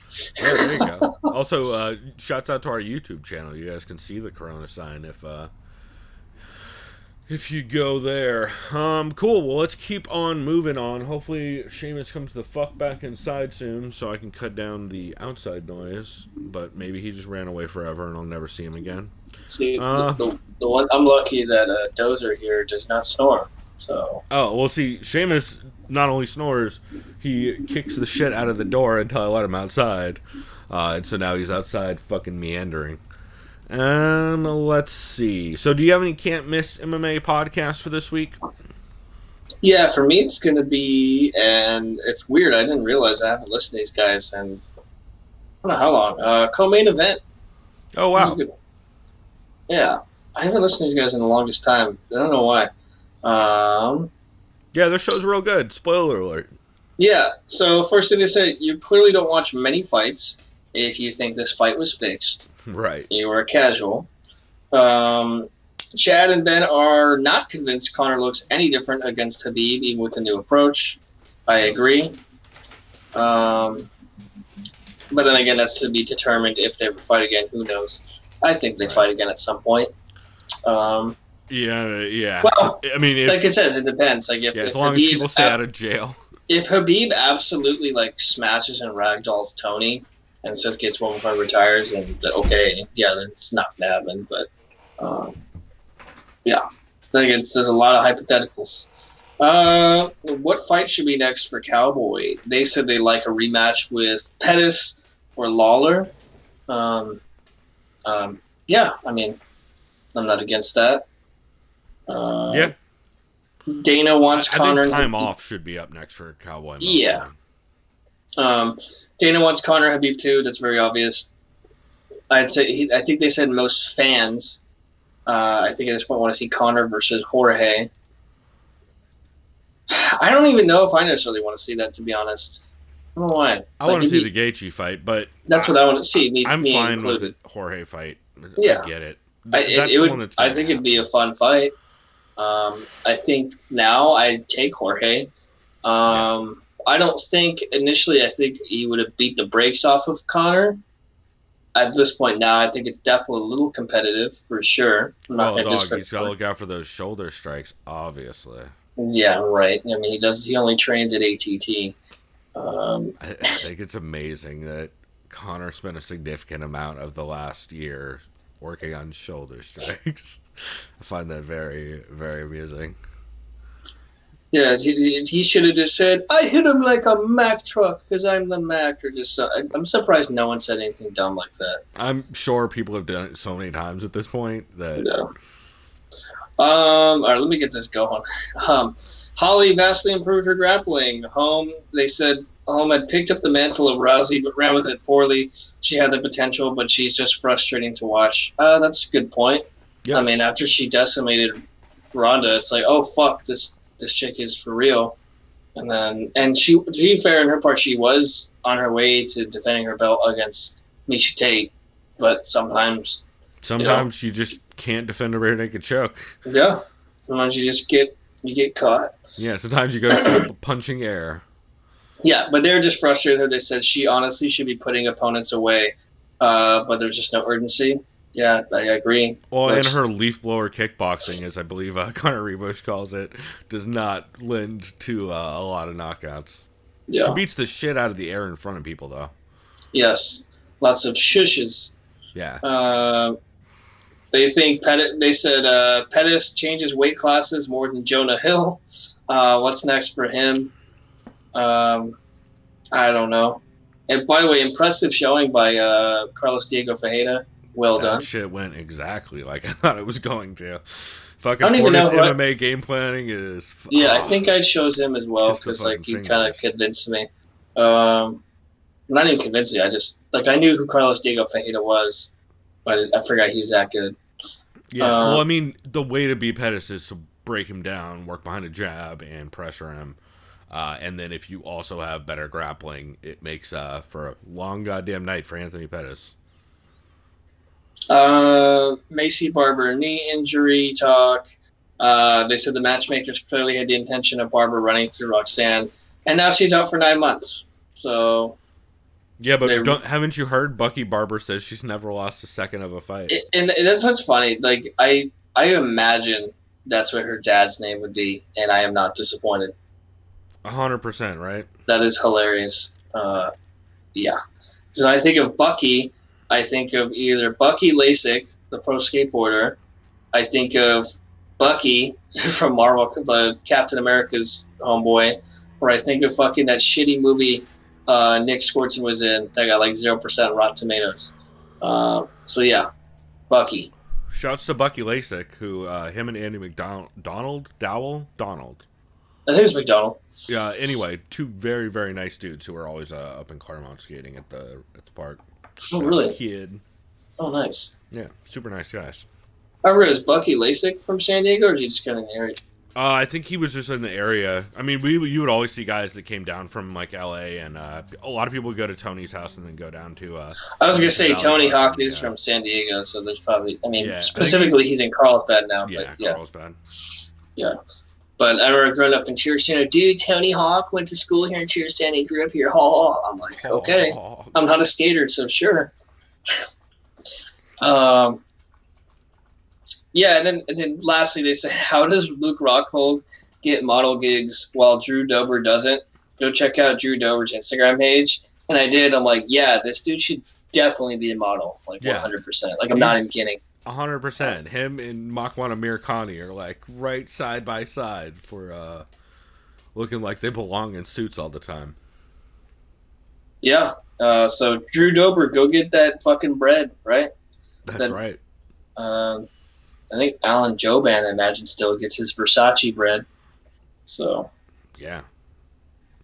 Yeah, there you go. Also, shouts out to our YouTube channel. You guys can see the Corona sign if you go there. Cool. Well, let's keep on moving on. Hopefully, Seamus comes the fuck back inside soon so I can cut down the outside noise. But maybe he just ran away forever and I'll never see him again.
See, the one I'm lucky that Dozer here does not snore. So.
Oh, well, see, Seamus not only snores, he kicks the shit out of the door until I let him outside. And so now he's outside fucking meandering. Let's see. So do you have any can't miss MMA podcasts for this week?
Yeah, for me it's going to be, and it's weird, I didn't realize I haven't listened to these guys in, I don't know how long, Co-Main Event.
Oh, wow.
Yeah, I haven't listened to these guys in the longest time. I don't know why.
Yeah, their show's real good. Spoiler alert.
Yeah, so first thing they say, you clearly don't watch many fights if you think this fight was fixed.
Right.
You are a casual. Chad and Ben are not convinced Conor looks any different against Khabib, even with the new approach. I agree. But then again, that's to be determined if they ever fight again. Who knows? I think they fight again at some point.
Yeah.
Well,
I mean,
like it says, it depends. Like if
as long
Khabib,
as people stay out of jail.
If Khabib absolutely like smashes and ragdolls Tony and says gets one before he retires, and okay, yeah, then it's not gonna happen. But yeah, I think there's a lot of hypotheticals. What fight should be next for Cowboy? They said they like a rematch with Pettis or Lawler. Yeah, I mean, I'm not against that.
Yeah.
Dana wants
I
Connor.
think time off should be up next for Cowboy.
Yeah. Dana wants Connor Habib too. That's very obvious. I think they said most fans. I think at this point want to see Connor versus Jorge. I don't even know if I necessarily want to see that, to be honest. I don't know why.
I want to see the Gaethje fight, but
that's what I want to see.
I'm fine
included.
with the Jorge fight.
Yeah.
I get it.
I think it'd be a fun fight. I think now I'd take Jorge. I don't think initially. I think he would have beat the brakes off of Connor. At this point now, I think it's definitely a little competitive for sure.
He's got to look out for those shoulder strikes, obviously.
Yeah, right. I mean, he only trains at ATT.
I think it's amazing that Connor spent a significant amount of the last year working on shoulder strikes. I find that very, very amusing.
Yeah, he should have just said, "I hit him like a Mack truck because I'm the Mac," or just. I'm surprised no one said anything dumb like that.
I'm sure people have done it so many times at this point that.
No. All right, let me get this going. Holly vastly improved her grappling. They said Holm had picked up the mantle of Rousey, but ran with it poorly. She had the potential, but she's just frustrating to watch. That's a good point. Yep. I mean, after she decimated Ronda, it's like, oh fuck, this chick is for real. And she, to be fair, on her part, she was on her way to defending her belt against Miesha Tate, but sometimes
you just can't defend a rear naked choke.
Yeah, sometimes you just get caught.
Yeah, sometimes you go punching air.
Yeah, but they're just frustrated. They said she honestly should be putting opponents away, but there's just no urgency. Yeah, I agree.
Well, and her leaf blower kickboxing, as I believe Connor Rebush calls it, does not lend to a lot of knockouts. Yeah. She beats the shit out of the air in front of people, though.
Yes, lots of shushes.
Yeah.
They think They said Pettis changes weight classes more than Jonah Hill. What's next for him? I don't know. And by the way, impressive showing by Carlos Diego Ferreira. Well done.
That shit went exactly like I thought it was going to. Fucking Fortis MMA game planning is.
Yeah, I think I chose him as well because you kind of convinced me. Not even convinced me. I knew who Carlos Diego Ferreira was, but I forgot he was that good.
Yeah, well, I mean, the way to beat Pettis is to break him down, work behind a jab, and pressure him. And then if you also have better grappling, it makes for a long goddamn night for Anthony Pettis.
Macy Barber knee injury talk. They said the matchmakers clearly had the intention of Barber running through Roxanne, and now she's out for 9 months. So,
yeah, but haven't you heard Bucky Barber says she's never lost a second of a fight?
And that's what's funny. Like I imagine that's what her dad's name would be, and I am not disappointed.
100%, right?
That is hilarious. Yeah. So I think of Bucky. I think of either Bucky Lasik, the pro skateboarder. I think of Bucky from Marvel, the Captain America's homeboy. Or I think of fucking that shitty movie Nick Swartzen was in that got like 0% Rotten Tomatoes. So yeah, Bucky.
Shouts to Bucky Lasik, who him and Andy Donald.
I think it's McDonald.
Yeah. Anyway, two very, very nice dudes who are always up in Claremont skating at the park.
Oh, really?
Kid.
Oh, nice.
Yeah, super nice guys.
However, is Bucky Lasik from San Diego, or is he just kind of in the area?
I think he was just in the area. I mean, you would always see guys that came down from like L.A. and a lot of people would go to Tony's house and then go down to.
I was gonna say Tony Hawk is from San Diego, so there's probably. I mean, specifically he's in Carlsbad now.
Yeah,
but yeah.
Carlsbad.
Yeah. But I remember growing up in Tirasana, dude, Tony Hawk went to school here in Tirasana, he grew up here. I'm like, okay. I'm not a skater, so sure. Yeah, and then lastly, they said, how does Luke Rockhold get model gigs while Drew Dober doesn't? Go check out Drew Dober's Instagram page. And I did. I'm like, yeah, this dude should definitely be a model, like 100%. Like, I'm not even kidding.
100%. Him and Makwan Amir Khani are like right side by side for looking like they belong in suits all the time.
Yeah. So Drew Dober, go get that fucking bread, right?
That's right.
I think Alan Joban, I imagine, still gets his Versace bread. So.
Yeah.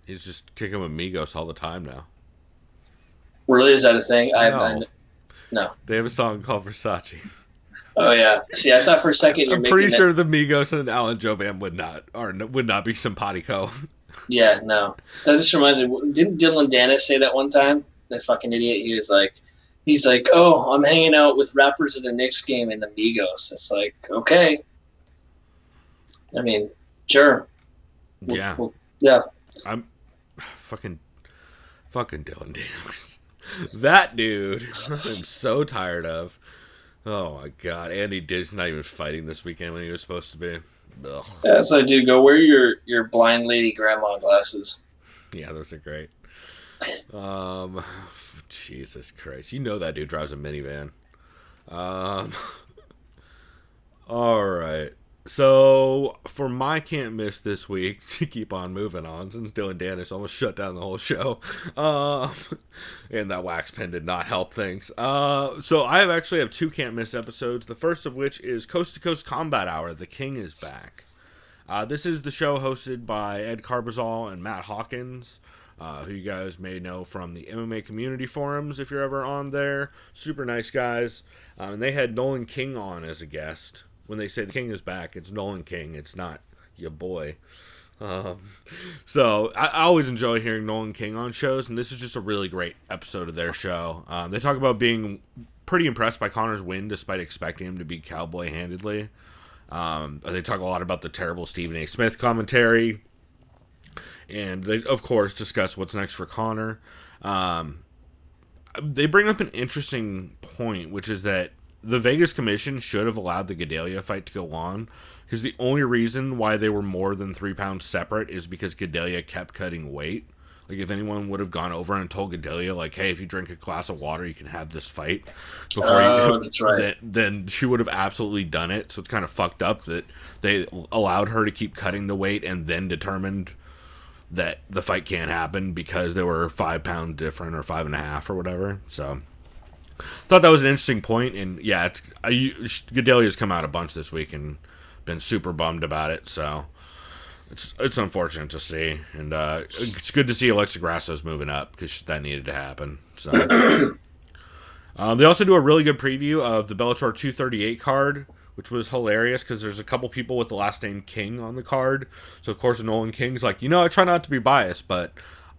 He's just kicking with Migos all the time now.
Really, is that a thing? No.
They have a song called Versace.
Oh yeah. See, I thought for a second
I'm pretty sure the Migos and Alan Joban would not be simpatico.
Yeah, no. That just reminds me. Didn't Dylan Dennis say that one time? That fucking idiot. He's like, oh, I'm hanging out with rappers at the Knicks game and the Migos. It's like, okay. I mean, sure.
Yeah.
Yeah.
I'm fucking Dylan Dennis. That dude, I'm so tired of. Oh my god, Andy Dick's not even fighting this weekend when he was supposed to be. Ugh.
Yeah, so dude, go wear your blind lady grandma glasses.
Yeah, those are great. Jesus Christ, you know that dude drives a minivan. All right. So, for my can't miss this week, to keep on moving on, since Dylan Dennis almost shut down the whole show, and that wax pen did not help things. So, I actually have 2 can't miss episodes, the first of which is Coast to Coast Combat Hour, The King is Back. This is the show hosted by Ed Carbazal and Matt Hawkins, who you guys may know from the MMA community forums if you're ever on there. Super nice guys. And they had Nolan King on as a guest. When they say the King is back, it's Nolan King. It's not your boy. So I always enjoy hearing Nolan King on shows, and this is just a really great episode of their show. They talk about being pretty impressed by Conor's win, despite expecting him to beat Cowboy handedly. They talk a lot about the terrible Stephen A. Smith commentary, and they, of course, discuss what's next for Conor. They bring up an interesting point, which is that the Vegas Commission should have allowed the Gedalia fight to go on, because the only reason why they were more than 3 pounds separate is because Gedalia kept cutting weight. Like, if anyone would have gone over and told Gedalia, like, hey, if you drink a glass of water, you can have this fight,
that's right.
then she would have absolutely done it. So it's kind of fucked up that they allowed her to keep cutting the weight and then determined that the fight can't happen because they were 5 pounds different or 5.5 or whatever. So thought that was an interesting point, and yeah, Gedalia's come out a bunch this week and been super bummed about it, so it's unfortunate to see, and it's good to see Alexa Grasso's moving up, because that needed to happen. So they also do a really good preview of the Bellator 238 card, which was hilarious, because there's a couple people with the last name King on the card, so of course Nolan King's like, I try not to be biased, but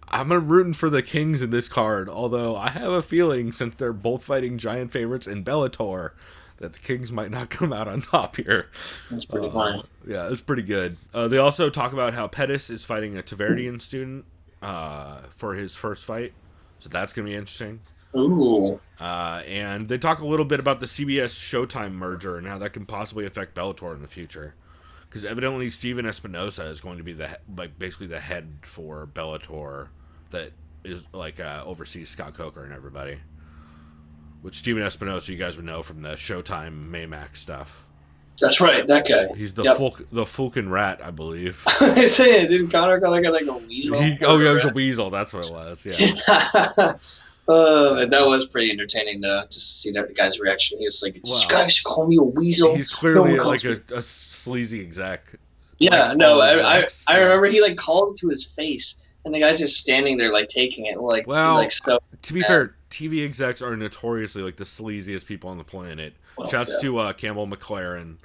I'm rooting for the Kings in this card, although I have a feeling, since they're both fighting giant favorites in Bellator, that the Kings might not come out on top here.
That's pretty funny.
Yeah, it's pretty good. They also talk about how Pettis is fighting a Tverdian student for his first fight, so that's going to be interesting.
Ooh.
And they talk a little bit about the CBS Showtime merger and how that can possibly affect Bellator in the future. Because evidently Steven Espinosa is going to be basically the head for Bellator that is oversees Scott Coker and everybody. Which Steven Espinosa, you guys would know from the Showtime Maymax stuff.
That's right, that guy.
He's the the Fulkin Rat, I believe.
I say, didn't Connor call like a weasel?
It was a weasel. That's what it was. Yeah.
That was pretty entertaining to see that guy's reaction. He was like, "Did you guys call me a weasel?"
He's clearly like a sleazy exec.
Yeah,
like,
no, I remember he called it to his face, and the guy's just standing there taking it. So
to be fair, TV execs are notoriously the sleaziest people on the planet. Shouts to Campbell McLaren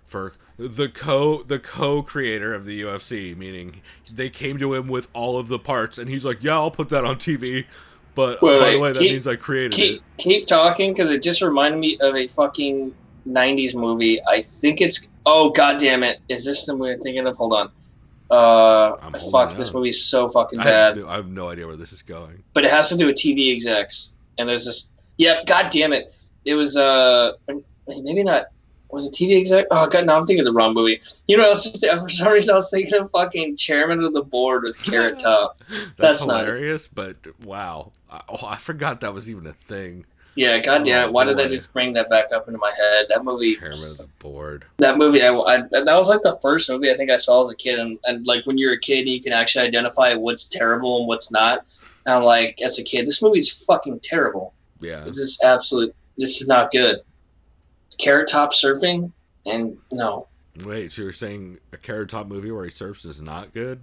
for the co-creator of the UFC, meaning they came to him with all of the parts, and he's like, "Yeah, I'll put that on TV." But by the way, that means I created it. Keep
talking, because it just reminded me of a fucking 90s movie. I think it's... Oh, God damn it. Is this the movie I'm thinking of? Hold on. This movie's so fucking bad.
I have no idea where this is going.
But it has to do with TV execs. And there's this... Yep, God damn it. It was... maybe not... Was it TV exec? Oh, God, no, I'm thinking of the wrong movie. For some reason, I was thinking of fucking chairman of the board with Carrot Top.
That's hilarious, but wow. I forgot that was even a thing.
Yeah, goddamn.
Oh,
Why did I
boy.
just bring that back up into my head? That movie.
Chairman of the board.
That movie, that was like the first movie I think I saw as a kid, and like when you're a kid, you can actually identify what's terrible and what's not. And I'm like, as a kid, this movie's fucking terrible.
Yeah.
This is absolute. This is not good. Carrot Top surfing, and no.
Wait, so you're saying a Carrot Top movie where he surfs is not good?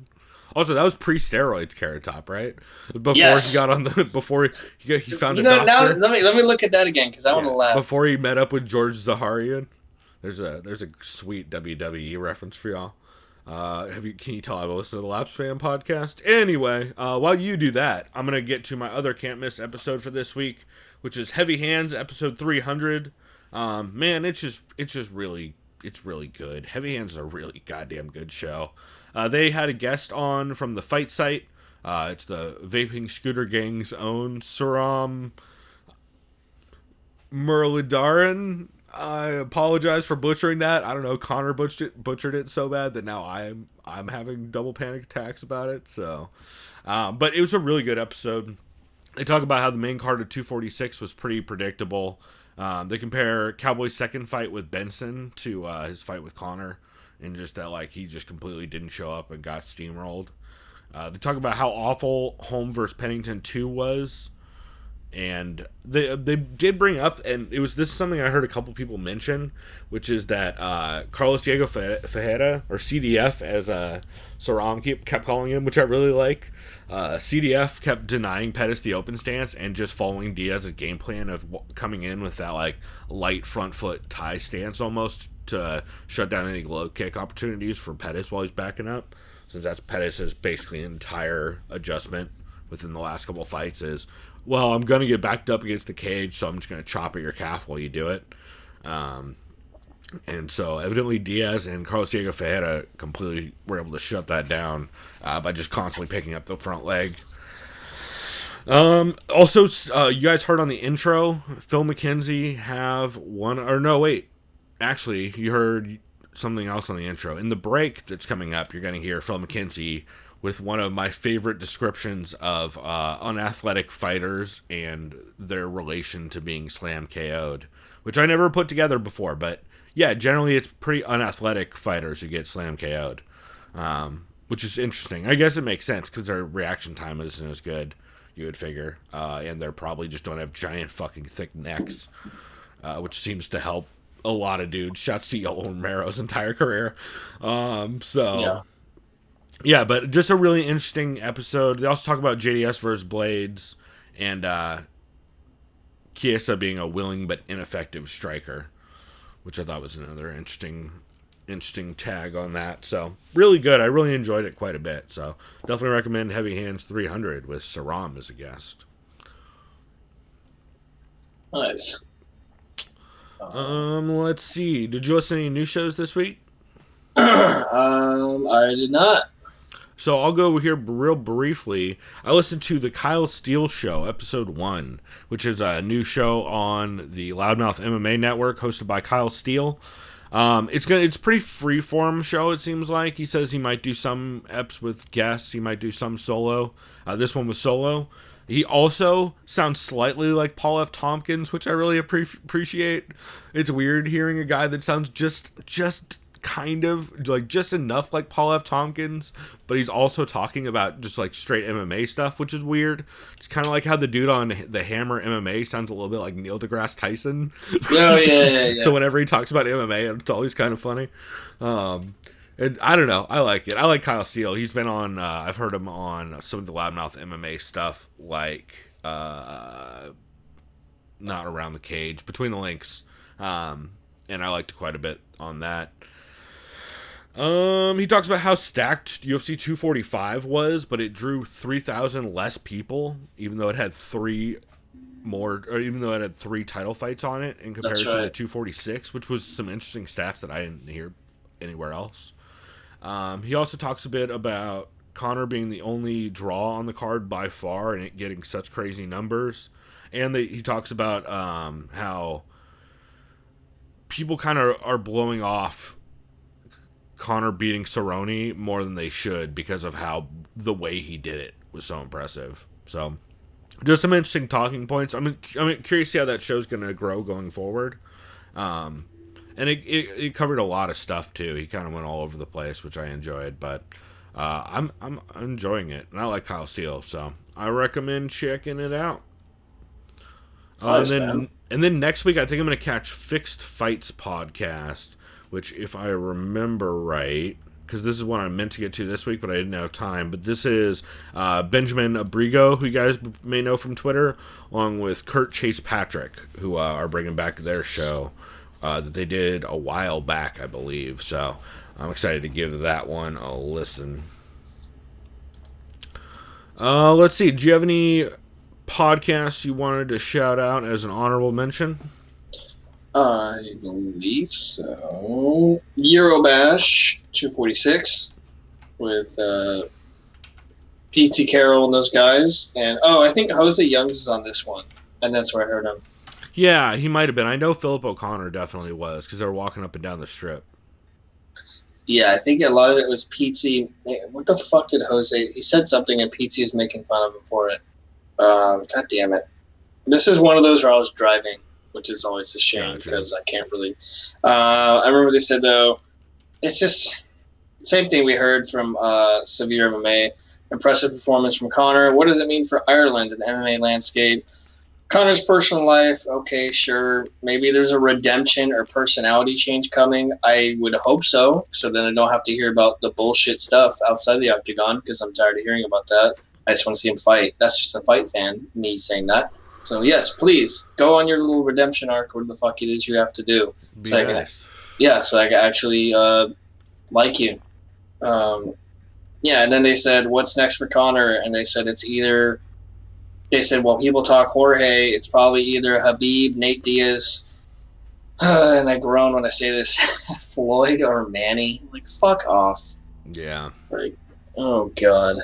Also, that was pre-steroids, Carrot Top, right? Before
Yes.
he got on the, before he found a
Now
doctor.
let me look at that again because I want to laugh.
Before he met up with George Zaharian. There's a sweet WWE reference for y'all. Can you tell I've listened to the Laps Fan podcast? Anyway, while you do that, I'm gonna get to my other can't miss episode for this week, which is Heavy Hands, episode 300. Man, it's really good. Heavy Hands is a really goddamn good show. They had a guest on from the fight site. It's the Vaping Scooter Gang's own Saram Muralidaran. I apologize for butchering that. I don't know. Connor butchered it so bad that now I'm having double panic attacks about it. So, but it was a really good episode. They talk about how the main card of 246 was pretty predictable. They compare Cowboy's second fight with Benson to his fight with Connor, and just that like he just completely didn't show up and got steamrolled. They talk about how awful Holm versus Pennington 2 was. And they did bring up, and this is something I heard a couple people mention, which is that Carlos Diego Ferreira, or CDF as Saram kept calling him, which I really like. CDF kept denying Pettis the open stance and just following Diaz's game plan of coming in with that like light front foot tie stance almost to shut down any low kick opportunities for Pettis while he's backing up, since that's Pettis' basically entire adjustment within the last couple of fights is, well, I'm going to get backed up against the cage, so I'm just going to chop at your calf while you do it. And so evidently Diaz and Carlos Diego Ferreira completely were able to shut that down by just constantly picking up the front leg. Also, you guys heard on the intro, Phil McKenzie actually, you heard something else on the intro. In the break that's coming up, you're going to hear Phil McKenzie with one of my favorite descriptions of unathletic fighters and their relation to being slam KO'd, which I never put together before. But yeah, generally it's pretty unathletic fighters who get slam KO'd, which is interesting. I guess it makes sense because their reaction time isn't as good, you would figure, and they probably just don't have giant fucking thick necks, which seems to help a lot of dudes. Shouts to Yoel Romero's entire career. Yeah. Yeah, but just a really interesting episode. They also talk about JDS versus Blades and Chiesa being a willing but ineffective striker, which I thought was another interesting tag on that. So, really good. I really enjoyed it quite a bit. So, definitely recommend Heavy Hands 300 with Saram as a guest.
Nice.
Let's see. Did you listen to any new shows this week?
I did not.
So I'll go here real briefly. I listened to the Kyle Steele Show, episode 1, which is a new show on the Loudmouth MMA network, hosted by Kyle Steele. It's pretty freeform show, it seems like. He says he might do some eps with guests. He might do some solo. This one was solo. He also sounds slightly like Paul F. Tompkins, which I really appreciate. It's weird hearing a guy that sounds just kind of like just enough like Paul F. Tompkins, but he's also talking about just like straight MMA stuff, which is weird. It's kind of like how the dude on the Hammer MMA sounds a little bit like Neil deGrasse Tyson.
Oh yeah.
So whenever he talks about MMA, it's always kind of funny. And I don't know, I like it. I like Kyle Steele. He's been on I've heard him on some of the Loudmouth MMA stuff, like Not Around the Cage, Between the Links, and I liked it quite a bit on that. He talks about how stacked UFC 245 was, but it drew 3,000 less people, even though it had three title fights on it in comparison to 246, which was some interesting stats that I didn't hear anywhere else. He also talks a bit about Conor being the only draw on the card by far and it getting such crazy numbers. And he talks about how people kind of are blowing off Conor beating Cerrone more than they should because of how the way he did it was so impressive. So just some interesting talking points. I'm curious to see how that show's going to grow going forward. And it covered a lot of stuff too. He kind of went all over the place, which I enjoyed. But I'm enjoying it, and I like Kyle Steele, so I recommend checking it out. And then next week, I think I'm going to catch Fixed Fights podcast, which, if I remember right, because this is one I meant to get to this week, but I didn't have time. But this is Benjamin Abrigo, who you guys may know from Twitter, along with Kurt Chase Patrick, who are bringing back their show that they did a while back, I believe. So I'm excited to give that one a listen. Let's see. Do you have any podcasts you wanted to shout out as an honorable mention?
I believe so. Eurobash 246 with P.T. Carroll and those guys. And, I think Jose Youngs is on this one. And that's where I heard him.
Yeah, he might have been. I know Philip O'Connor definitely was, because they were walking up and down the strip.
Yeah, I think a lot of it was P.T. What the fuck did Jose... He said something and P.T. was making fun of him for it. God damn it. This is one of those where I was driving, which is always a shame because I can't really... I remember they said, though, it's just same thing we heard from Severe MMA. Impressive performance from Connor. What does it mean for Ireland in the MMA landscape? Connor's personal life, okay, sure. Maybe there's a redemption or personality change coming. I would hope so then I don't have to hear about the bullshit stuff outside the octagon because I'm tired of hearing about that. I just want to see him fight. That's just a fight fan, me saying that. So, yes, please, go on your little redemption arc, whatever the fuck it is you have to do.
Be
so
nice.
I can actually like you. And then they said, what's next for Connor? And they said it's either... They said, well, people talk Jorge. It's probably either Habib, Nate Diaz, and I groan when I say this, Floyd or Manny. Like, fuck off.
Yeah.
Like, oh, God.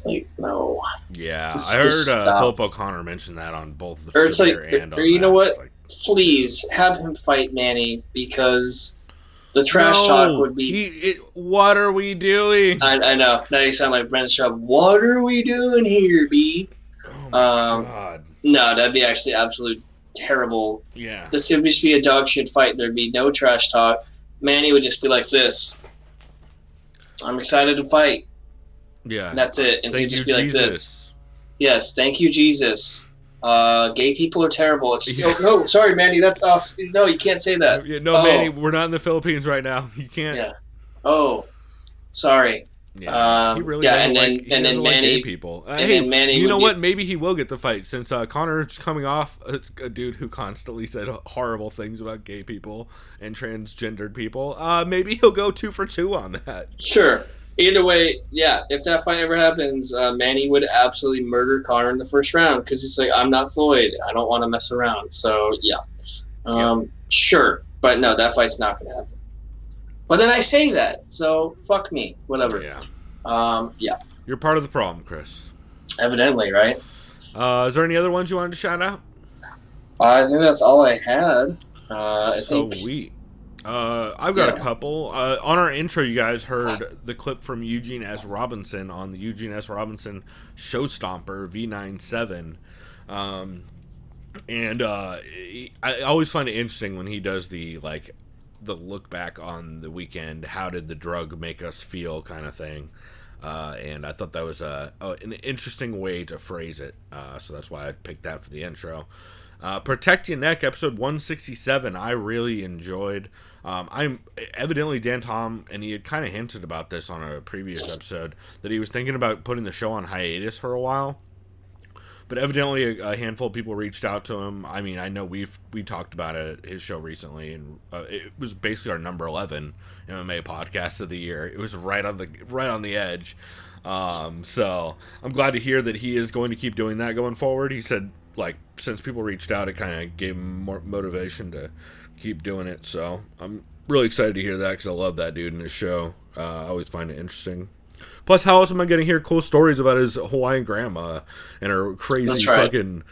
Like, no.
Yeah,
Just
I heard
stop.
Philip O'Connor mention that on both the
Or it's like,
and on
or you know what?
It's like,
Please have him fight Manny because the trash talk would be...
what are we doing?
I know. Now you sound like Brendan Schaub. What are we doing here, B?
Oh, my God.
No, that'd be actually absolute terrible.
Yeah.
This would just be a dog shit fight. There'd be no trash talk. Manny would just be like this. I'm excited to fight.
Yeah.
And that's it. And he'd just be
Jesus.
like this. Yes, thank you, Jesus. Gay people are terrible. No, sorry, Manny, that's off. No, you can't say that.
Yeah, no, Manny, we're not in the Philippines right now. You can't.
Yeah. Oh, sorry.
Yeah, he really
and
doesn't
then
like
Manny,
gay people.
then Manny,
you know what? Maybe he will get the fight since Connor's coming off a dude who constantly said horrible things about gay people and transgendered people. Maybe he'll go 2 for 2 on that.
Sure. Either way, yeah. If that fight ever happens, Manny would absolutely murder Connor in the first round because he's like, I'm not Floyd. I don't want to mess around. So yeah, sure. But no, that fight's not going to happen. But then I say that, so fuck me, whatever.
Yeah. You're part of the problem, Chris.
Evidently, right?
Is there any other ones you wanted to shout out?
I think that's all I had.
Sweet. I've got a couple. On our intro, you guys heard the clip from Eugene S. Robinson on the Eugene S. Robinson Show Stomper V97. I always find it interesting when he does the look back on the weekend, how did the drug make us feel kind of thing. And I thought that was an interesting way to phrase it. So that's why I picked that for the intro. Protect Your Neck, episode 167, I really enjoyed. I'm evidently Dan Tom, and he had kind of hinted about this on a previous episode, that he was thinking about putting the show on hiatus for a while. But evidently a handful of people reached out to him. I mean, I know we talked about it at his show recently, and it was basically our number 11 MMA podcast of the year. It was right on the edge. So I'm glad to hear that he is going to keep doing that going forward. He said, since people reached out, it kind of gave him more motivation to keep doing it. So I'm really excited to hear that because I love that dude in his show. I always find it interesting. Plus, how else am I going to hear cool stories about his Hawaiian grandma and her crazy fucking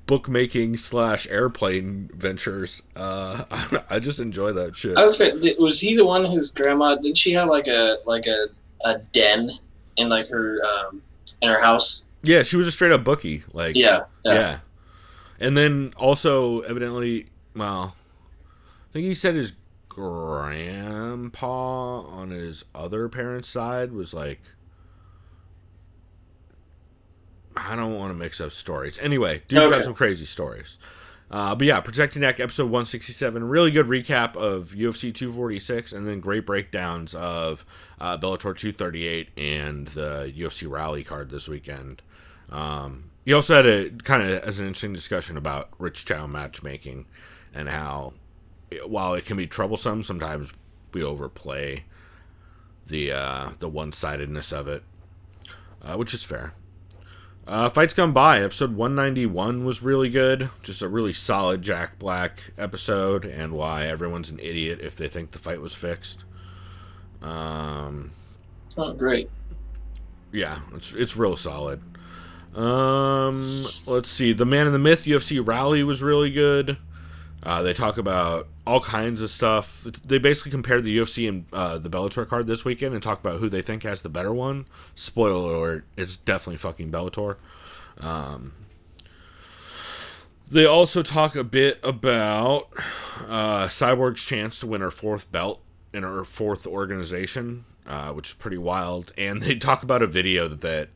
bookmaking / airplane ventures? I just enjoy that shit.
Was he the one whose grandma, didn't she have a den in her in her house?
Yeah, she was a straight up bookie. Like,
Yeah.
And then also, evidently, well, I think he said his grandpa on his other parents' side was like, I don't want to mix up stories. Anyway, dude's got some crazy stories. But yeah, Protecting Neck, episode 167. Really good recap of UFC 246, and then great breakdowns of Bellator 238 and the UFC Rally card this weekend. He also had a kind of as an interesting discussion about Rich Chow matchmaking and how, while it can be troublesome, sometimes we overplay the one-sidedness of it, which is fair. Fights Gone By, episode 191 was really good. Just a really solid Jack Black episode, and why everyone's an idiot if they think the fight was fixed.
Oh, great.
Yeah, it's real solid. Let's see. The Man and the Myth UFC Rally was really good. They talk about all kinds of stuff. They basically compare the UFC and the Bellator card this weekend and talk about who they think has the better one. Spoiler alert, it's definitely fucking Bellator. They also talk a bit about Cyborg's chance to win her 4th belt in her 4th organization, which is pretty wild. And they talk about a video that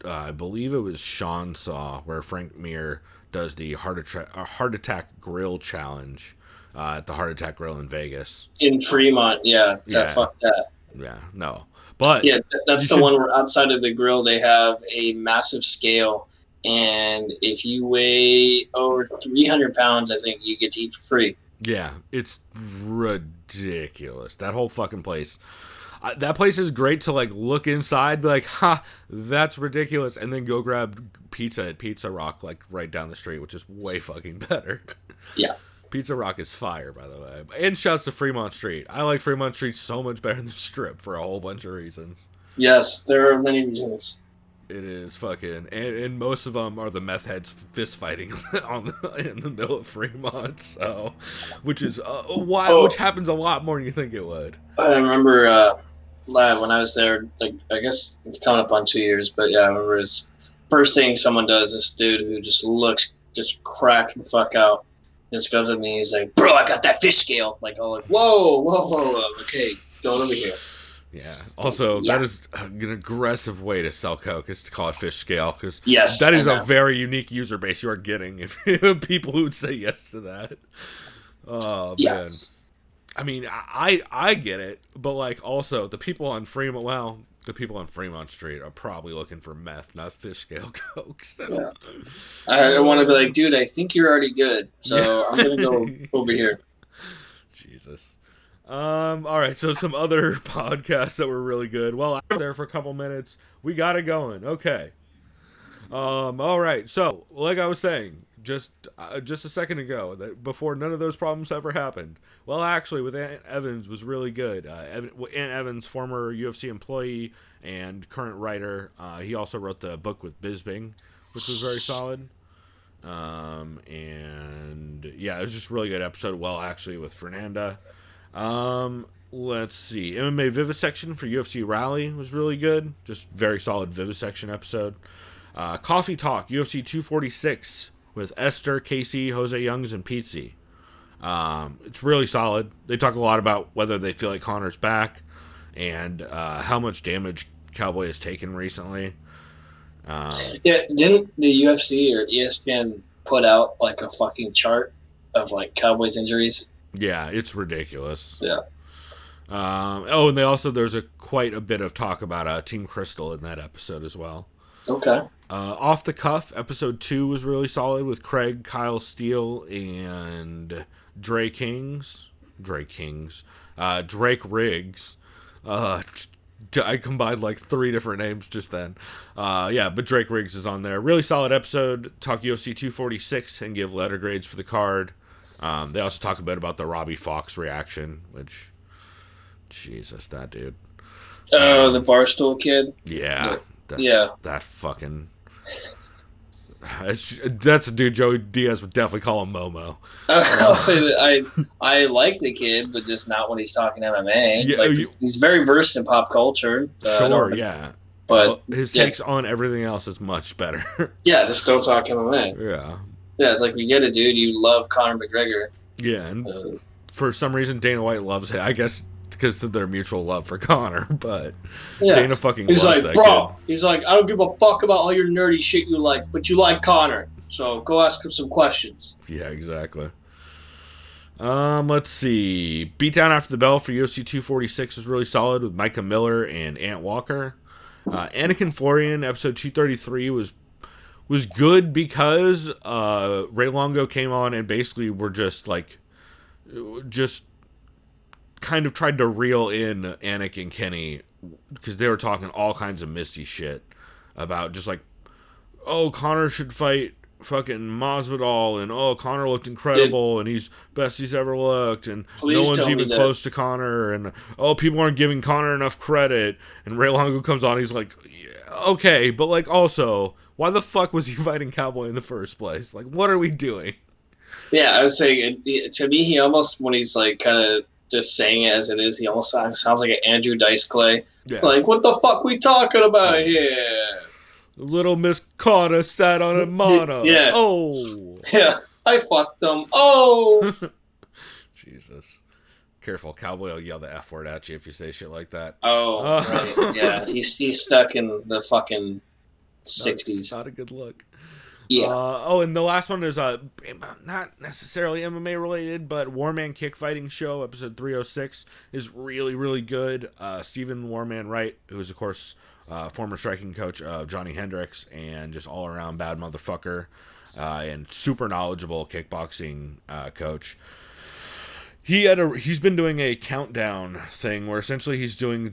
I believe it was Sean saw, where Frank Mir does the Heart Attack Grill Challenge at the Heart Attack Grill in Vegas.
In Fremont, yeah. Fuck that.
Yeah, no. But
yeah, that's the one where outside of the grill they have a massive scale, and if you weigh over 300 pounds, I think you get to eat for free.
Yeah, it's ridiculous. That whole fucking place. That place is great to like look inside, be like, ha, that's ridiculous, and then go grab pizza at Pizza Rock, like right down the street, which is way fucking better.
Yeah.
Pizza Rock is fire, by the way. And shouts to Fremont Street. I like Fremont Street so much better than the Strip for a whole bunch of reasons.
Yes, there are many reasons.
It is fucking, and most of them are the meth heads fist fighting in the middle of Fremont, so, which is which happens a lot more than you think it would.
I remember when I was there, like, I guess it's coming up on 2 years, but yeah, I remember his first thing someone does, this dude who just looks just cracked the fuck out, just goes at me, he's like, bro, I got that fish scale. Like, all like, whoa, okay, going over here.
Yeah. Also, that is an aggressive way to sell coke, is to call it fish scale, because
yes,
that is a very unique user base you are getting if people who would say yes to that. Oh,
yeah.
Man. I mean, I get it, but like also the people on Fremont Street are probably looking for meth, not fish scale coke. So.
Yeah. I want to be like, dude, I think you're already good, so I'm gonna go over here.
Jesus. All right, so some other podcasts that were really good. Well, I was there for a couple minutes. We got it going. Okay. All right. So, like I was saying, just a second ago, that before none of those problems ever happened. Well, actually, with Ant Evans was really good. Ant Evans, former UFC employee and current writer, he also wrote the book with Bisping, which was very solid. And yeah, it was just a really good episode. Well, actually, with Fernanda. Let's see. MMA Vivisection for UFC Rally was really good. Just very solid Vivisection episode. Coffee Talk, UFC 246 with Esther, Casey, Jose Youngs, and Pizzi. It's really solid. They talk a lot about whether they feel like Connor's back and how much damage Cowboy has taken recently.
Yeah, didn't the UFC or ESPN put out like a fucking chart of like Cowboy's injuries?
Yeah, it's ridiculous.
Yeah.
And there's quite a bit of talk about Team Crystal in that episode as well.
Okay.
Off the Cuff, episode 2 was really solid with Craig, Kyle Steele, and Drake Riggs. I combined like 3 different names just then. But Drake Riggs is on there. Really solid episode. Talk UFC 246 and give letter grades for the card. They also talk a bit about the Robbie Fox reaction, which, Jesus, that dude.
The Barstool kid?
Yeah.
Yeah.
That fucking... That's a dude Joey Diaz would definitely call him Momo.
I'll say that I like the kid, but just not when he's talking MMA.
Yeah,
he's very versed in pop culture.
Sure, yeah.
But
his takes on everything else is much better.
Yeah, just don't talk MMA.
Yeah.
Yeah, it's like, we get it, dude. You love Conor McGregor.
Yeah, and for some reason Dana White loves it. I guess because of their mutual love for Conor, but Dana fucking
he's
loves
like,
that
bro,
kid.
he's like, I don't give a fuck about all your nerdy shit you like, but you like Conor. So go ask him some questions.
Yeah, exactly. Let's see. Beatdown After the Bell for UFC 246 was really solid with Micah Miller and Ant Walker. Anakin Florian, episode 233, was good because Ray Longo came on and basically were just kind of tried to reel in Anik and Kenny because they were talking all kinds of misty shit about just like, oh, Conor should fight fucking Masvidal, and Conor looked incredible, and he's best he's ever looked, and no one's even close to Conor, and people aren't giving Conor enough credit. And Ray Longo comes on, he's like, yeah, okay, but like also, why the fuck was he fighting Cowboy in the first place? Like, what are we doing?
Yeah, I was saying, to me, he almost, when he's like kind of just saying it as it is, he almost sounds like an Andrew Dice Clay. Yeah. Like, what the fuck we talking about here?
Little Miss Conor sat on a mono.
Yeah.
Oh.
Yeah. I fucked them. Oh.
Jesus. Careful. Cowboy will yell the F word at you if you say shit like that.
Oh, right. Yeah. He's stuck in the fucking 60s.
Not a good look.
Yeah.
And the last one is not necessarily MMA related, but Warman Kick Fighting Show, episode 306, is really, really good. Stephen Warman Wright, who is, of course, former striking coach of Johnny Hendricks and just all-around bad motherfucker, and super knowledgeable kickboxing coach. He's been doing a countdown thing where essentially he's doing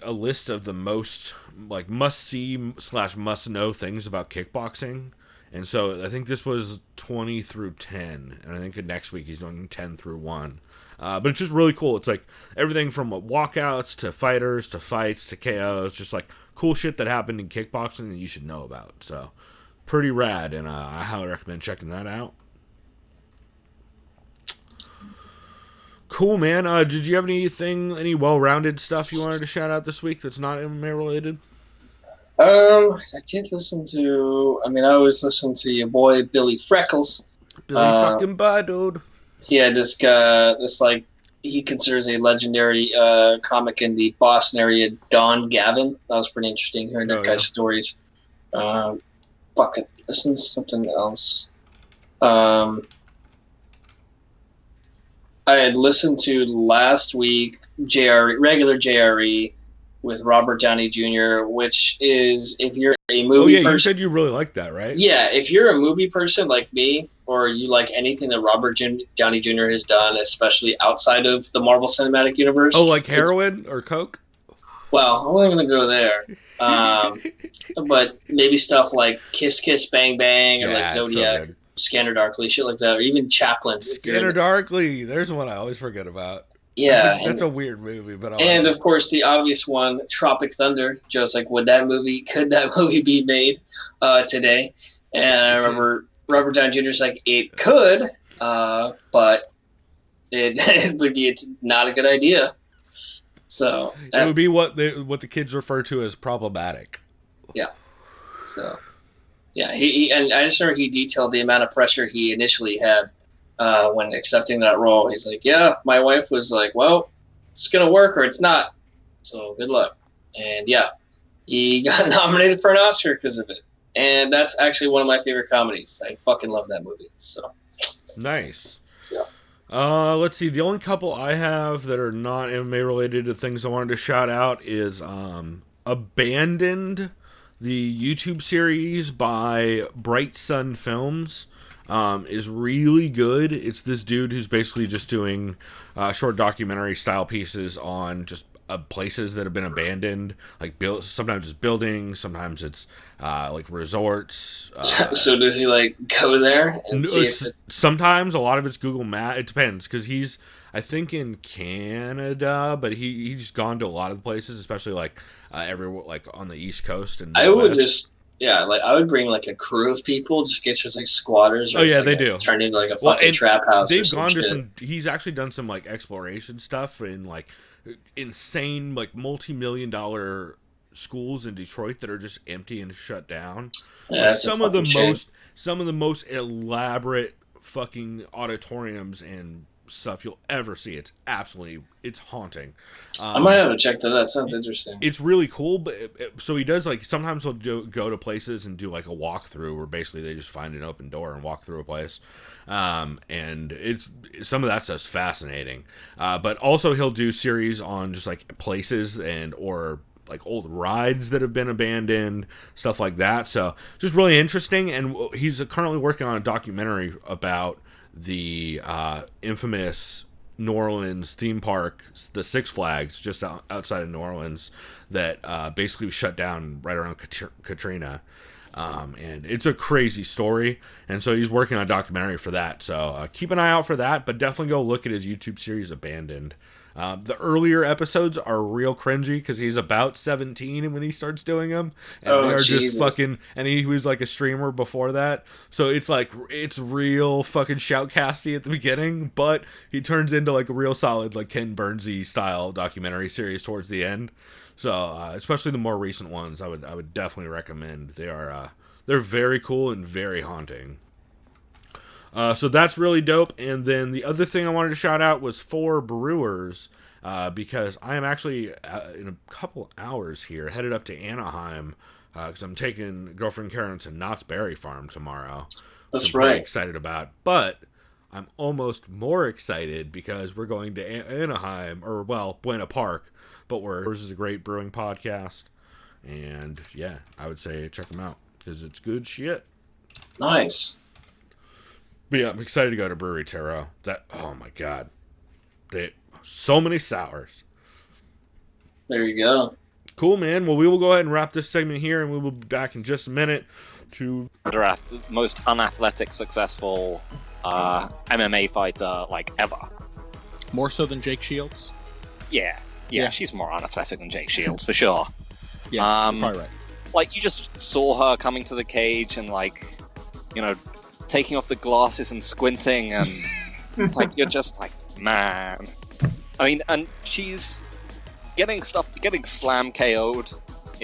a list of the most like must-see / must-know things about kickboxing. And so I think this was 20 through 10, and I think next week he's doing 10 through 1. But it's just really cool. It's like everything from walkouts to fighters to fights to KOs, just like cool shit that happened in kickboxing that you should know about. So pretty rad, and I highly recommend checking that out. Cool, man. Did you have any well-rounded stuff you wanted to shout out this week that's not MMA related?
I did listen to. I always listen to your boy Billy Freckles.
Billy fucking Bud, dude.
Yeah, this guy, he considers a legendary comic in the Boston area, Don Gavin. That was pretty interesting hearing that guy's stories. Listen to something else. I had listened to last week regular JRE with Robert Downey Jr., which is, if you're a movie person...
you said you really liked that, right?
Yeah, if you're a movie person like me, or you like anything that Robert Downey Jr. has done, especially outside of the Marvel Cinematic Universe...
Oh, like heroin or coke?
Well, I'm only going to go there. But maybe stuff like Kiss Kiss Bang Bang, or like Zodiac, so Scanner Darkly, shit like that, or even Chaplin.
Scanner Darkly, there's one I always forget about.
Yeah,
that's a weird movie, but
of course the obvious one, Tropic Thunder. Joe's like, could that movie be made today? And I remember Robert Downey Jr.'s like, it could, but it would be not a good idea. So
it would be what the kids refer to as problematic.
Yeah. So yeah, he and I just remember he detailed the amount of pressure he initially had. When accepting that role, he's like, yeah, my wife was like, well, it's going to work or it's not. So good luck. And yeah, he got nominated for an Oscar because of it. And that's actually one of my favorite comedies. I fucking love that movie. So
nice.
Yeah.
Let's see. The only couple I have that are not MMA related to things I wanted to shout out is Abandoned, the YouTube series by Bright Sun Films. Is really good. It's this dude who's basically just doing short documentary style pieces on just places that have been abandoned, like sometimes it's buildings, sometimes it's like resorts.
So does he like go there and see
sometimes a lot of it's Google Maps. It depends, because he's, I think, in Canada, but he's gone to a lot of the places, especially like everywhere, like on the East Coast. And
I would just. Yeah, like I would bring like a crew of people just in case there's like squatters. Or
they do.
Turned into like a fucking trap house.
They've gone to some. He's actually done some like exploration stuff in like insane, like multi-million-dollar schools in Detroit that are just empty and shut down.
Yeah,
Like,
that's a fucking shame.
some of the most elaborate fucking auditoriums and stuff you'll ever see. It's haunting.
I might have to check that out. That sounds interesting.
It's really cool, but so he does, like, sometimes he'll go to places and do like a walkthrough where basically they just find an open door and walk through a place. And it's some of that stuff's fascinating. But also he'll do series on just like places or like old rides that have been abandoned, stuff like that. So just really interesting. And he's currently working on a documentary about the infamous New Orleans theme park, the Six Flags, just outside of New Orleans, that basically was shut down right around Katrina. And it's a crazy story, and so he's working on a documentary for that. So keep an eye out for that, but definitely go look at his YouTube series, Abandoned. The earlier episodes are real cringy because he's about 17 when he starts doing them, and they are
Jesus.
just fucking. And he was like a streamer before that, so it's like it's real fucking shoutcasty at the beginning, but he turns into like a real solid like Ken Burnsy style documentary series towards the end. So especially the more recent ones, I would definitely recommend. They're very cool and very haunting. So that's really dope. And then the other thing I wanted to shout out was 4 Brewers, because I am actually in a couple hours here headed up to Anaheim because I'm taking girlfriend Karen to Knott's Berry Farm tomorrow.
That's
I'm pretty
right.
excited about, but I'm almost more excited because we're going to Anaheim, or well, Buena Park. But this is a great brewing podcast, and yeah, I would say check them out because it's good shit.
Nice.
But yeah, I'm excited to go to Brewery Tarot. Oh my god, so many sours.
There you go.
Cool, man. Well, we will go ahead and wrap this segment here, and we will be back in just a minute to
most unathletic, successful MMA fighter like ever.
More so than Jake Shields?
Yeah, she's more unathletic than Jake Shields for sure.
Yeah, you're probably right.
Like, you just saw her coming to the cage and, like, you know, taking off the glasses and squinting, and like, you're just like, man. I mean, and she's getting slam KO'd